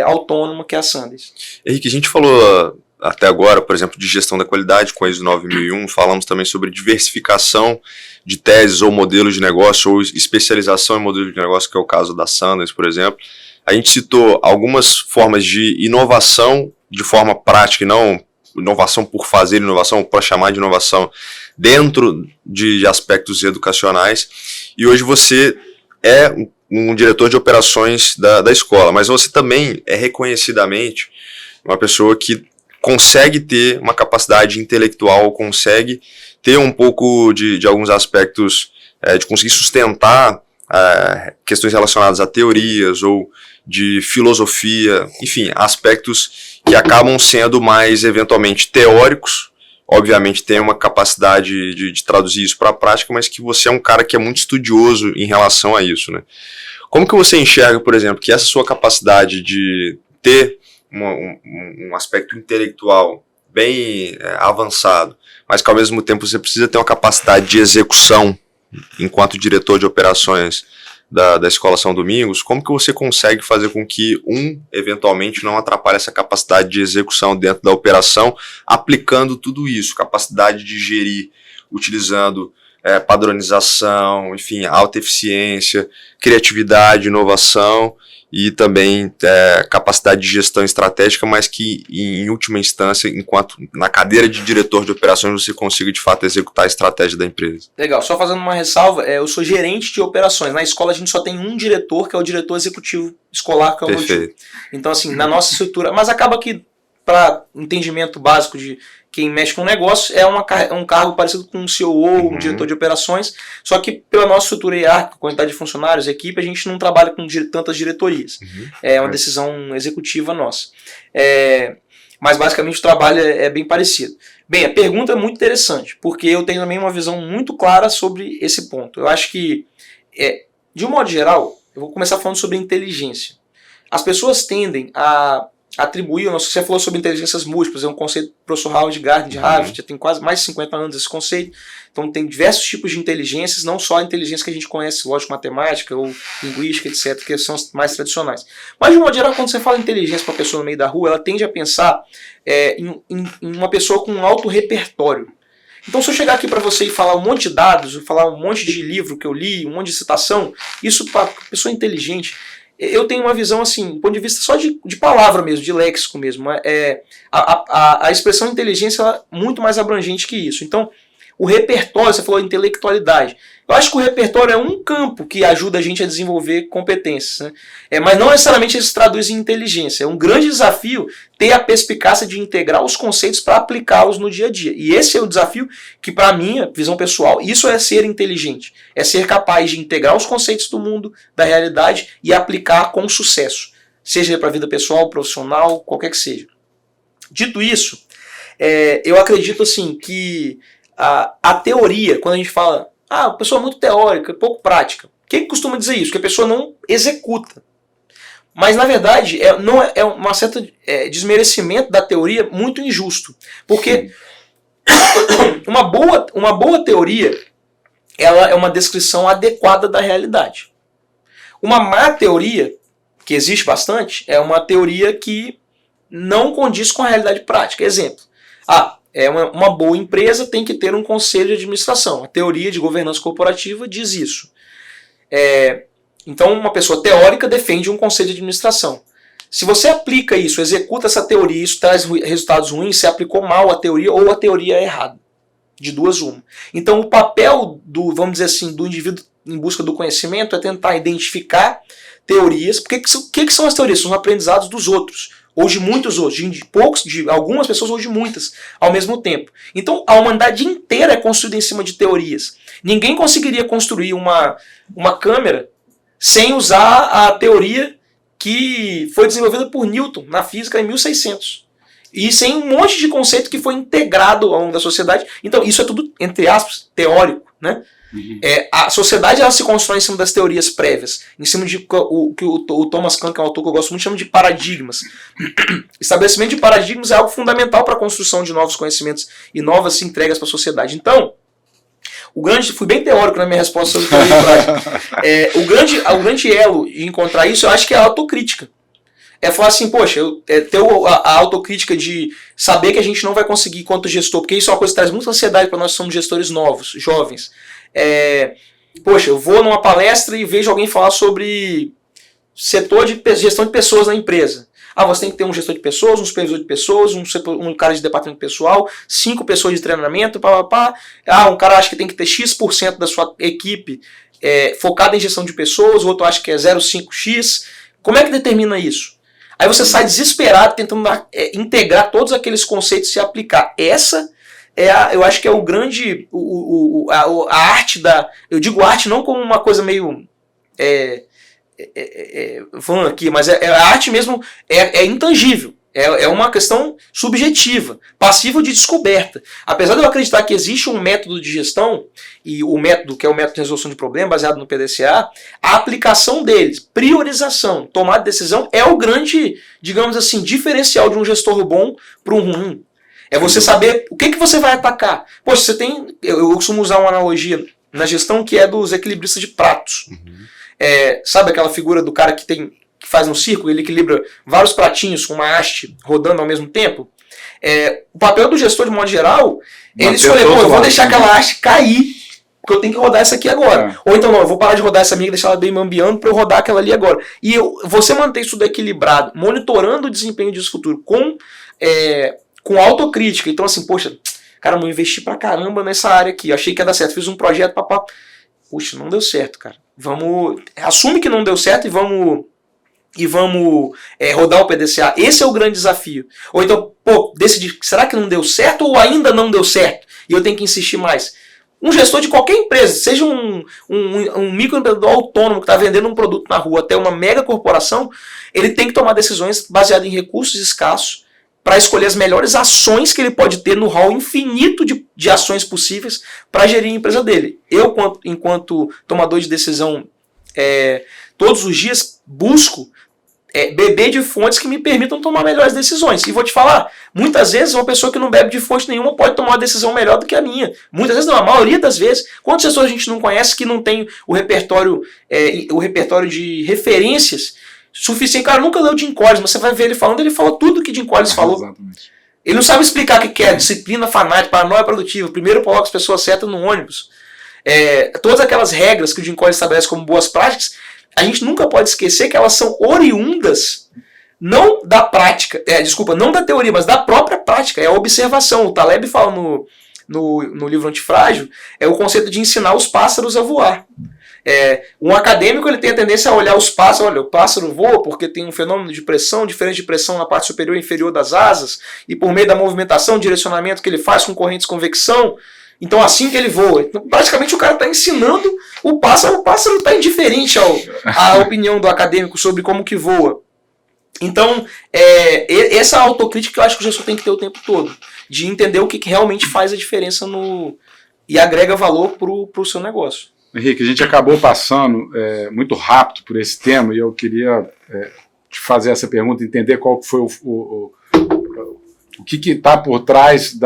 autônoma que é a Sanders. Henrique, a gente falou até agora, por exemplo, de gestão da qualidade com a ISO 9001, falamos também sobre diversificação de teses ou modelos de negócio, ou especialização em modelos de negócio, que é o caso da Sanders, por exemplo. A gente citou algumas formas de inovação de forma prática e não inovação por fazer inovação, para chamar de inovação dentro de aspectos educacionais. E hoje você é um diretor de operações da escola, mas você também é reconhecidamente uma pessoa que consegue ter uma capacidade intelectual, consegue ter um pouco de alguns aspectos, de conseguir sustentar questões relacionadas a teorias ou de filosofia, enfim, aspectos que acabam sendo mais eventualmente teóricos. Obviamente tem uma capacidade de traduzir isso para a prática, mas que você é um cara que é muito estudioso em relação a isso, né? Como que você enxerga, por exemplo, que essa sua capacidade de ter um aspecto intelectual bem avançado, mas que ao mesmo tempo você precisa ter uma capacidade de execução enquanto diretor de operações da Escola São Domingos, como que você consegue fazer com que eventualmente não atrapalhe essa capacidade de execução dentro da operação, aplicando tudo isso, capacidade de gerir, utilizando padronização, enfim, alta eficiência, criatividade, inovação e também capacidade de gestão estratégica, mas que em última instância, enquanto na cadeira de diretor de operações, você consiga de fato executar a estratégia da empresa. Legal, só fazendo uma ressalva, eu sou gerente de operações. Na escola a gente só tem um diretor, que é o diretor executivo escolar, que é o meu tio. Então assim, na nossa estrutura, mas acaba que para entendimento básico de quem mexe com o negócio, é um cargo parecido com um COO, um diretor de operações, só que pela nossa estrutura hierárquica, quantidade de funcionários, equipe, a gente não trabalha com tantas diretorias. É uma decisão executiva nossa. Mas basicamente o trabalho é bem parecido. Bem, a pergunta é muito interessante, porque eu tenho também uma visão muito clara sobre esse ponto. Eu acho que, de um modo geral, eu vou começar falando sobre inteligência. As pessoas tendem a atribuir, você falou sobre inteligências múltiplas, é um conceito do professor Howard Gardner de Harvard, já tem quase mais de 50 anos esse conceito. Então tem diversos tipos de inteligências, não só a inteligência que a gente conhece, lógico, matemática ou linguística, etc., que são as mais tradicionais. Mas de um modo geral, quando você fala inteligência para uma pessoa no meio da rua, ela tende a pensar em uma pessoa com um alto repertório. Então se eu chegar aqui para você e falar um monte de dados, falar um monte de livro que eu li, um monte de citação, isso para pessoa inteligente, eu tenho uma visão assim, do ponto de vista só de palavra mesmo, de léxico mesmo. A expressão inteligência é muito mais abrangente que isso. Então, o repertório, você falou intelectualidade. Eu acho que o repertório é um campo que ajuda a gente a desenvolver competências, né? Mas não necessariamente isso traduz em inteligência. É um grande desafio ter a perspicácia de integrar os conceitos para aplicá-los no dia a dia. E esse é o desafio que, para a minha visão pessoal, isso é ser inteligente. É ser capaz de integrar os conceitos do mundo, da realidade e aplicar com sucesso. Seja para a vida pessoal, profissional, qualquer que seja. Dito isso, eu acredito assim que a teoria, quando a gente fala a pessoa é muito teórica, pouco prática. Quem costuma dizer isso? Que a pessoa não executa. Mas, na verdade, é uma certa desmerecimento da teoria muito injusto. Porque uma boa teoria ela é uma descrição adequada da realidade. Uma má teoria, que existe bastante, é uma teoria que não condiz com a realidade prática. Exemplo. Uma boa empresa tem que ter um conselho de administração. A teoria de governança corporativa diz isso. Então, uma pessoa teórica defende um conselho de administração. Se você aplica isso, executa essa teoria e isso traz resultados ruins, você aplicou mal a teoria ou a teoria é errada. De duas uma. Então, o papel vamos dizer assim, do indivíduo em busca do conhecimento é tentar identificar teorias. O que são as teorias? São os aprendizados dos outros. Ou de muitos outros, de algumas pessoas ou de muitas ao mesmo tempo. Então a humanidade inteira é construída em cima de teorias. Ninguém conseguiria construir uma câmera sem usar a teoria que foi desenvolvida por Newton na física em 1600. E sem um monte de conceito que foi integrado ao longo da sociedade. Então, isso é tudo, entre aspas, teórico, né? A sociedade ela se constrói em cima das teorias prévias, em cima de o que o Thomas Kuhn, que é um autor que eu gosto muito, chama de paradigmas. Estabelecimento de paradigmas é algo fundamental para a construção de novos conhecimentos e novas entregas para a sociedade. Então, fui bem teórico na minha resposta sobre teoria e prática. O grande elo de encontrar isso, eu acho que é a autocrítica. É falar assim, poxa, ter a autocrítica de saber que a gente não vai conseguir enquanto gestor, porque isso é uma coisa que traz muita ansiedade para nós que somos gestores novos, jovens. Poxa, eu vou numa palestra e vejo alguém falar sobre setor de gestão de pessoas na empresa. Você tem que ter um gestor de pessoas, um supervisor de pessoas, um cara de departamento pessoal, 5 pessoas de treinamento, um cara acha que tem que ter X% da sua equipe focada em gestão de pessoas, o outro acha que é 0,5X. Como é que determina isso? Aí você sai desesperado tentando integrar todos aqueles conceitos e aplicar. Essa eu acho que é o grande, a arte eu digo arte não como uma coisa meio falando aqui, mas a arte mesmo é intangível. É uma questão subjetiva, passível de descoberta. Apesar de eu acreditar que existe um método de gestão, e o método que é o método de resolução de problemas, baseado no PDCA, a aplicação deles, priorização, tomada de decisão, é o grande, digamos assim, diferencial de um gestor bom para um ruim. É você saber o que você vai atacar. Poxa, você tem. Eu costumo usar uma analogia na gestão que é dos equilibristas de pratos. Sabe aquela figura do cara que faz um círculo, ele equilibra vários pratinhos com uma haste rodando ao mesmo tempo? O papel do gestor, de modo geral, ele escolher, eu vou deixar aquela haste cair, porque eu tenho que rodar essa aqui agora. Ou então, não, eu vou parar de rodar essa minha e deixar ela bem mambiando para eu rodar aquela ali agora. E você manter isso tudo equilibrado, monitorando o desempenho disso futuro com autocrítica. Então, assim, poxa, cara, eu investi pra caramba nessa área aqui. Eu achei que ia dar certo. Fiz um projeto, puxa, não deu certo, cara. Assume que não deu certo e vamos rodar o PDCA. Esse é o grande desafio. Ou então, decidir, será que não deu certo ou ainda não deu certo? E eu tenho que insistir mais. Um gestor de qualquer empresa, seja um microempreendedor autônomo que está vendendo um produto na rua até uma mega corporação, ele tem que tomar decisões baseadas em recursos escassos para escolher as melhores ações que ele pode ter no hall infinito de ações possíveis para gerir a empresa dele. Eu, enquanto tomador de decisão, todos os dias busco beber de fontes que me permitam tomar melhores decisões. E vou te falar, muitas vezes uma pessoa que não bebe de fonte nenhuma pode tomar uma decisão melhor do que a minha. Muitas vezes não, a maioria das vezes. Quantas pessoas a gente não conhece que não tem o repertório de referências suficiente? Cara, nunca leu Jim Collins, mas você vai ver ele falando, ele fala tudo que Jim Collins falou. Exatamente. Ele não sabe explicar o que é disciplina fanática, paranoia produtiva. Primeiro coloca as pessoas certas no ônibus. Todas aquelas regras que o Jim Collins estabelece como boas práticas, a gente nunca pode esquecer que elas são oriundas não da prática, não da teoria, mas da própria prática, é a observação. O Taleb fala no livro Antifrágil, é o conceito de ensinar os pássaros a voar. Um acadêmico ele tem a tendência a olhar os pássaros, olha, o pássaro voa porque tem um fenômeno de pressão, diferente de pressão na parte superior e inferior das asas, e por meio da movimentação, direcionamento que ele faz com correntes de convecção, então assim que ele voa. Então, praticamente o cara está ensinando o pássaro está indiferente à opinião do acadêmico sobre como que voa. Então, essa autocrítica que eu acho que o gestor tem que ter o tempo todo, de entender o que realmente faz a diferença e agrega valor para o seu negócio. Henrique, a gente acabou passando muito rápido por esse tema e eu queria te fazer essa pergunta, entender qual foi o que está por trás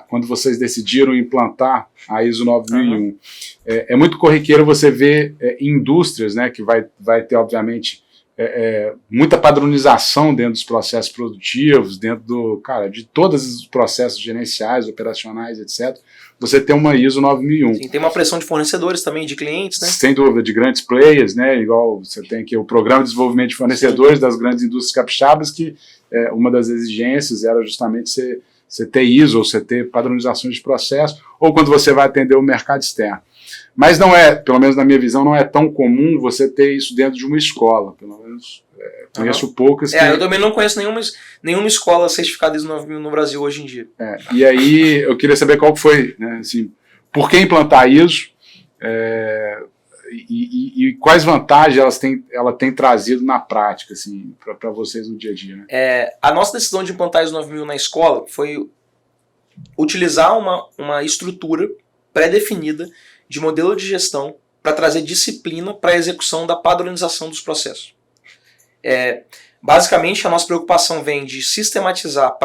quando vocês decidiram implantar a ISO 9001. Uhum. É muito corriqueiro você ver indústrias, né, que vai ter, obviamente, muita padronização dentro dos processos produtivos, dentro de todos os processos gerenciais, operacionais, etc. Você tem uma ISO 9001. Sim, tem uma pressão de fornecedores também, de clientes, né? Sem dúvida, de grandes players, né? Igual você tem aqui o Programa de Desenvolvimento de Fornecedores das grandes indústrias capixabas, que uma das exigências era justamente você ter ISO, ou você ter padronizações de processo, ou quando você vai atender o mercado externo. Mas não pelo menos na minha visão, não é tão comum você ter isso dentro de uma escola, pelo menos conheço poucas. Eu também não conheço nenhuma escola certificada ISO 9001 no Brasil hoje em dia. E aí eu queria saber qual foi, né, assim, por que implantar ISO, e quais vantagens ela tem trazido na prática, assim, para vocês no dia a dia, né? A nossa decisão de implantar ISO 9000 na escola foi utilizar uma estrutura pré-definida de modelo de gestão para trazer disciplina para a execução da padronização dos processos. Basicamente, a nossa preocupação vem de sistematizar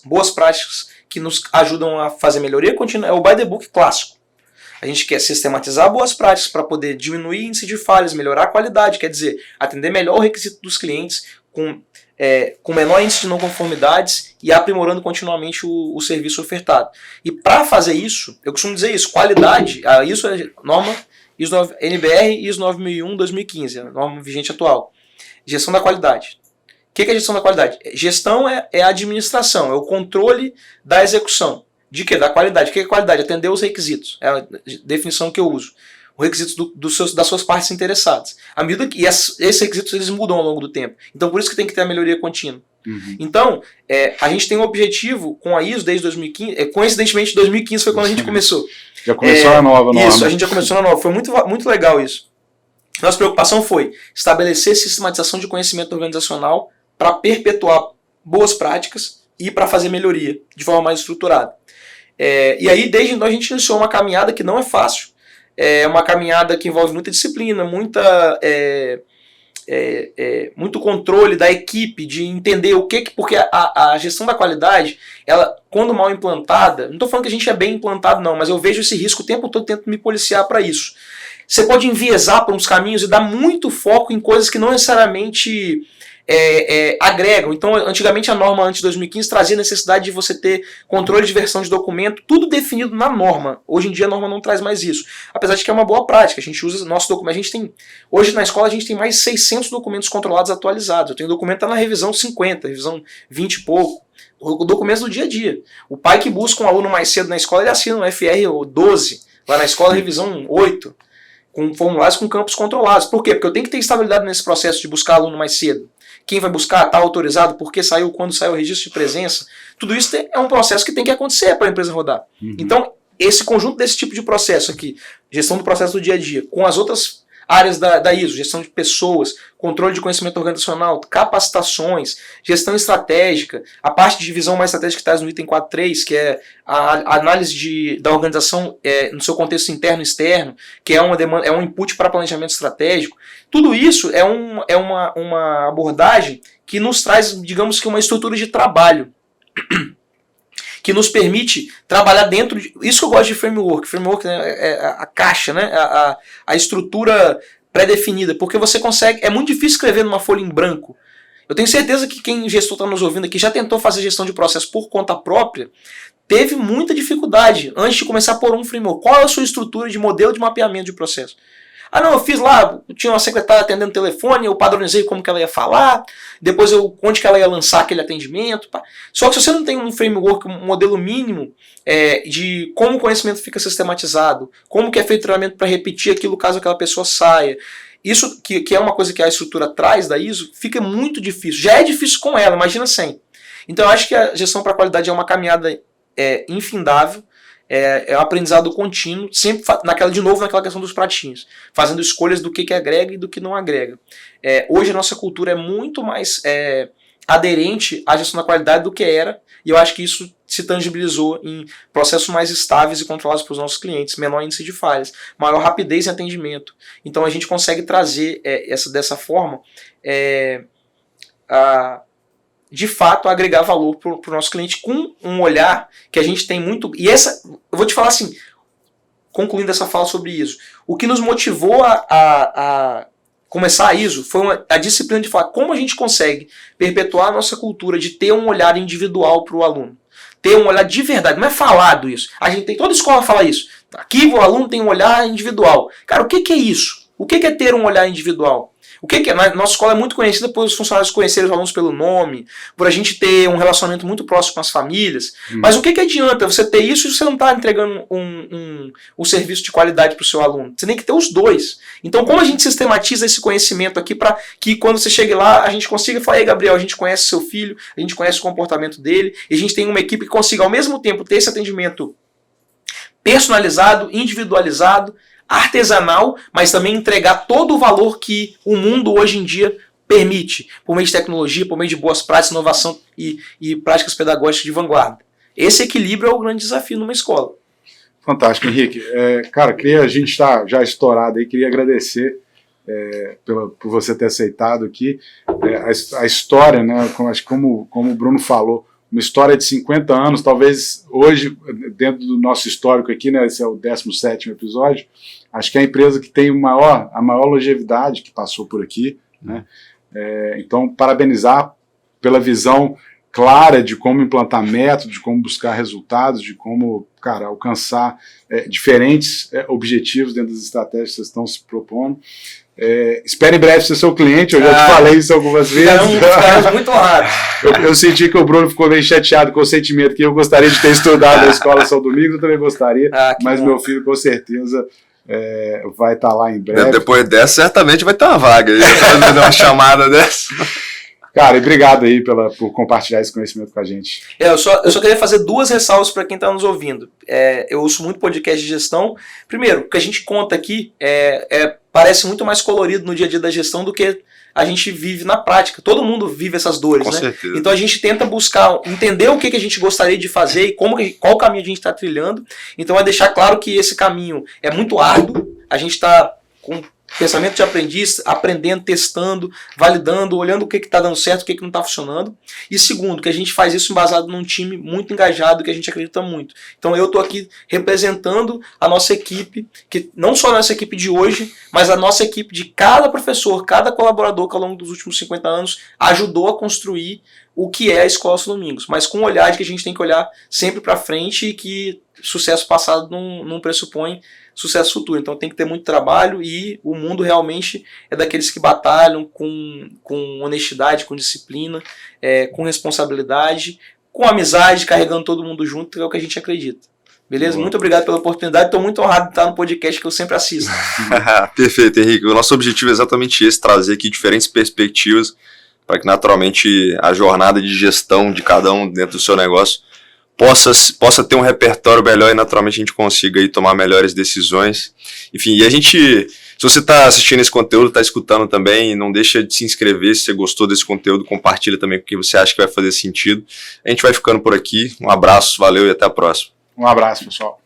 boas práticas que nos ajudam a fazer melhoria contínua. É o by the book clássico. A gente quer sistematizar boas práticas para poder diminuir o índice de falhas, melhorar a qualidade, quer dizer, atender melhor o requisito dos clientes com menor índice de não conformidades e aprimorando continuamente o serviço ofertado. E para fazer isso, eu costumo dizer isso, qualidade, isso é norma NBR ISO 9001-2015, a norma vigente atual. Gestão da qualidade. O que é gestão da qualidade? Gestão é a administração, é o controle da execução. De quê? Da qualidade. O que é qualidade? Atender os requisitos. É a definição que eu uso. Os requisitos das suas partes interessadas. À medida que esses requisitos eles mudam ao longo do tempo. Então, por isso que tem que ter a melhoria contínua. Uhum. Então, a gente tem um objetivo com a ISO desde 2015. Coincidentemente, 2015 foi quando a gente começou. Já começou a nova norma. Isso, a gente já começou na nova. Foi muito, muito legal isso. Nossa preocupação foi estabelecer sistematização de conhecimento organizacional para perpetuar boas práticas e para fazer melhoria de forma mais estruturada. E aí, desde então, a gente iniciou uma caminhada que não é fácil. É uma caminhada que envolve muita disciplina, muito controle da equipe, de entender porque a gestão da qualidade, ela, quando mal implantada, não estou falando que a gente é bem implantado não, mas eu vejo esse risco o tempo todo, tento me policiar para isso. Você pode enviesar para uns caminhos e dar muito foco em coisas que não necessariamente agregam. Então, antigamente a norma antes de 2015 trazia a necessidade de você ter controle de versão de documento, tudo definido na norma. Hoje em dia a norma não traz mais isso. Apesar de que é uma boa prática, a gente usa nosso documento. Hoje na escola a gente tem mais de 600 documentos controlados atualizados. Eu tenho documento que está na revisão 50, revisão 20 e pouco. O documento do dia a dia. O pai que busca um aluno mais cedo na escola, ele assina um FR 12, lá na escola revisão 8, com formulários com campos controlados. Por quê? Porque eu tenho que ter estabilidade nesse processo de buscar aluno mais cedo. Quem vai buscar, está autorizado, por que saiu, quando saiu o registro de presença. Tudo isso é um processo que tem que acontecer para a empresa rodar. Uhum. Então, esse conjunto desse tipo de processo aqui, gestão do processo do dia a dia, com as outras áreas da ISO, gestão de pessoas, controle de conhecimento organizacional, capacitações, gestão estratégica, a parte de visão mais estratégica que está no item 4.3, que é a análise da organização no seu contexto interno e externo, que é um input para planejamento estratégico. Tudo isso é uma abordagem que nos traz, digamos que, uma estrutura de trabalho que nos permite trabalhar dentro de... Isso que eu gosto de framework. Framework, né, é a caixa, né, a estrutura pré-definida, porque você consegue... É muito difícil escrever numa folha em branco. Eu tenho certeza que quem gestor está nos ouvindo aqui já tentou fazer gestão de processo por conta própria, teve muita dificuldade antes de começar a pôr um framework. Qual é a sua estrutura de modelo de mapeamento de processo? Ah, não, eu fiz lá, eu tinha uma secretária atendendo o telefone, eu padronizei como que ela ia falar, depois onde que ela ia lançar aquele atendimento. Pá. Só que se você não tem um framework, um modelo mínimo de como o conhecimento fica sistematizado, como que é feito o treinamento para repetir aquilo caso aquela pessoa saia, isso que é uma coisa que a estrutura traz da ISO, fica muito difícil. Já é difícil com ela, imagina sem. Então eu acho que a gestão para qualidade é uma caminhada infindável, é um aprendizado contínuo, sempre de novo naquela questão dos pratinhos, fazendo escolhas do que agrega e do que não agrega. Hoje a nossa cultura é muito mais aderente à gestão da qualidade do que era, e eu acho que isso se tangibilizou em processos mais estáveis e controlados para os nossos clientes, menor índice de falhas, maior rapidez em atendimento. Então a gente consegue trazer dessa forma de fato, agregar valor para o nosso cliente com um olhar que a gente tem muito... E eu vou te falar assim, concluindo essa fala sobre ISO, o que nos motivou a começar a ISO foi a disciplina de falar como a gente consegue perpetuar a nossa cultura de ter um olhar individual para o aluno. Ter um olhar de verdade, não é falado isso. A gente tem, toda escola fala isso. Aqui o aluno tem um olhar individual. Cara, o que é isso? O que é ter um olhar individual? O que é? Nossa escola é muito conhecida por os funcionários conhecerem os alunos pelo nome, por a gente ter um relacionamento muito próximo com as famílias. Mas o que adianta você ter isso se você não está entregando um serviço de qualidade para o seu aluno? Você tem que ter os dois. Então, como a gente sistematiza esse conhecimento aqui para que quando você chegue lá, a gente consiga falar, ei, Gabriel, a gente conhece seu filho, a gente conhece o comportamento dele, e a gente tem uma equipe que consiga ao mesmo tempo ter esse atendimento personalizado, individualizado, artesanal, mas também entregar todo o valor que o mundo hoje em dia permite, por meio de tecnologia, por meio de boas práticas, inovação e práticas pedagógicas de vanguarda. Esse equilíbrio é o grande desafio numa escola. Fantástico, Henrique. Cara, a gente está já estourado aí, queria agradecer por você ter aceitado aqui. A história, né, como o Bruno falou, uma história de 50 anos, talvez hoje, dentro do nosso histórico aqui, né, esse é o 17º episódio, acho que é a empresa que tem a maior longevidade que passou por aqui, né? Então, parabenizar pela visão clara de como implantar métodos, de como buscar resultados, de como, cara, alcançar diferentes objetivos dentro das estratégias que vocês estão se propondo. Espero em breve ser seu cliente, eu já te falei isso algumas vezes. Ficamos muito honrados. Eu senti que o Bruno ficou meio chateado com o sentimento que eu gostaria de ter estudado na escola São Domingos, eu também gostaria, mas bom. Meu filho com certeza vai estar lá em breve. Depois dessa, certamente vai ter uma vaga aí, uma chamada dessa. Cara, e obrigado aí por compartilhar esse conhecimento com a gente. Eu só queria fazer 2 ressalvas para quem está nos ouvindo. Eu ouço muito podcast de gestão. Primeiro, o que a gente conta aqui parece muito mais colorido no dia a dia da gestão do que a gente vive na prática. Todo mundo vive essas dores, com né? certeza. Então a gente tenta buscar, entender o que a gente gostaria de fazer e qual caminho a gente está trilhando. Então é deixar claro que esse caminho é muito árduo. A gente está com pensamento de aprendiz, aprendendo, testando, validando, olhando o que está dando certo, o que não está funcionando. E segundo, que a gente faz isso embasado num time muito engajado, que a gente acredita muito. Então eu estou aqui representando a nossa equipe, que não só a nossa equipe de hoje, mas a nossa equipe de cada professor, cada colaborador que ao longo dos últimos 50 anos ajudou a construir o que é a Escola São Domingos, mas com um olhar de que a gente tem que olhar sempre para frente e que sucesso passado não pressupõe sucesso futuro. Então tem que ter muito trabalho e o mundo realmente é daqueles que batalham com honestidade, com disciplina, com responsabilidade, com amizade, carregando todo mundo junto, que é o que a gente acredita. Beleza? Boa. Muito obrigado pela oportunidade. Estou muito honrado de estar no podcast que eu sempre assisto. Perfeito, Henrique. O nosso objetivo é exatamente esse, trazer aqui diferentes perspectivas para que naturalmente a jornada de gestão de cada um dentro do seu negócio possa ter um repertório melhor e naturalmente a gente consiga aí tomar melhores decisões. Enfim, e a gente, se você está assistindo esse conteúdo, está escutando também, não deixa de se inscrever se você gostou desse conteúdo, compartilha também com quem você acha que vai fazer sentido. A gente vai ficando por aqui, um abraço, valeu e até a próxima. Um abraço, pessoal.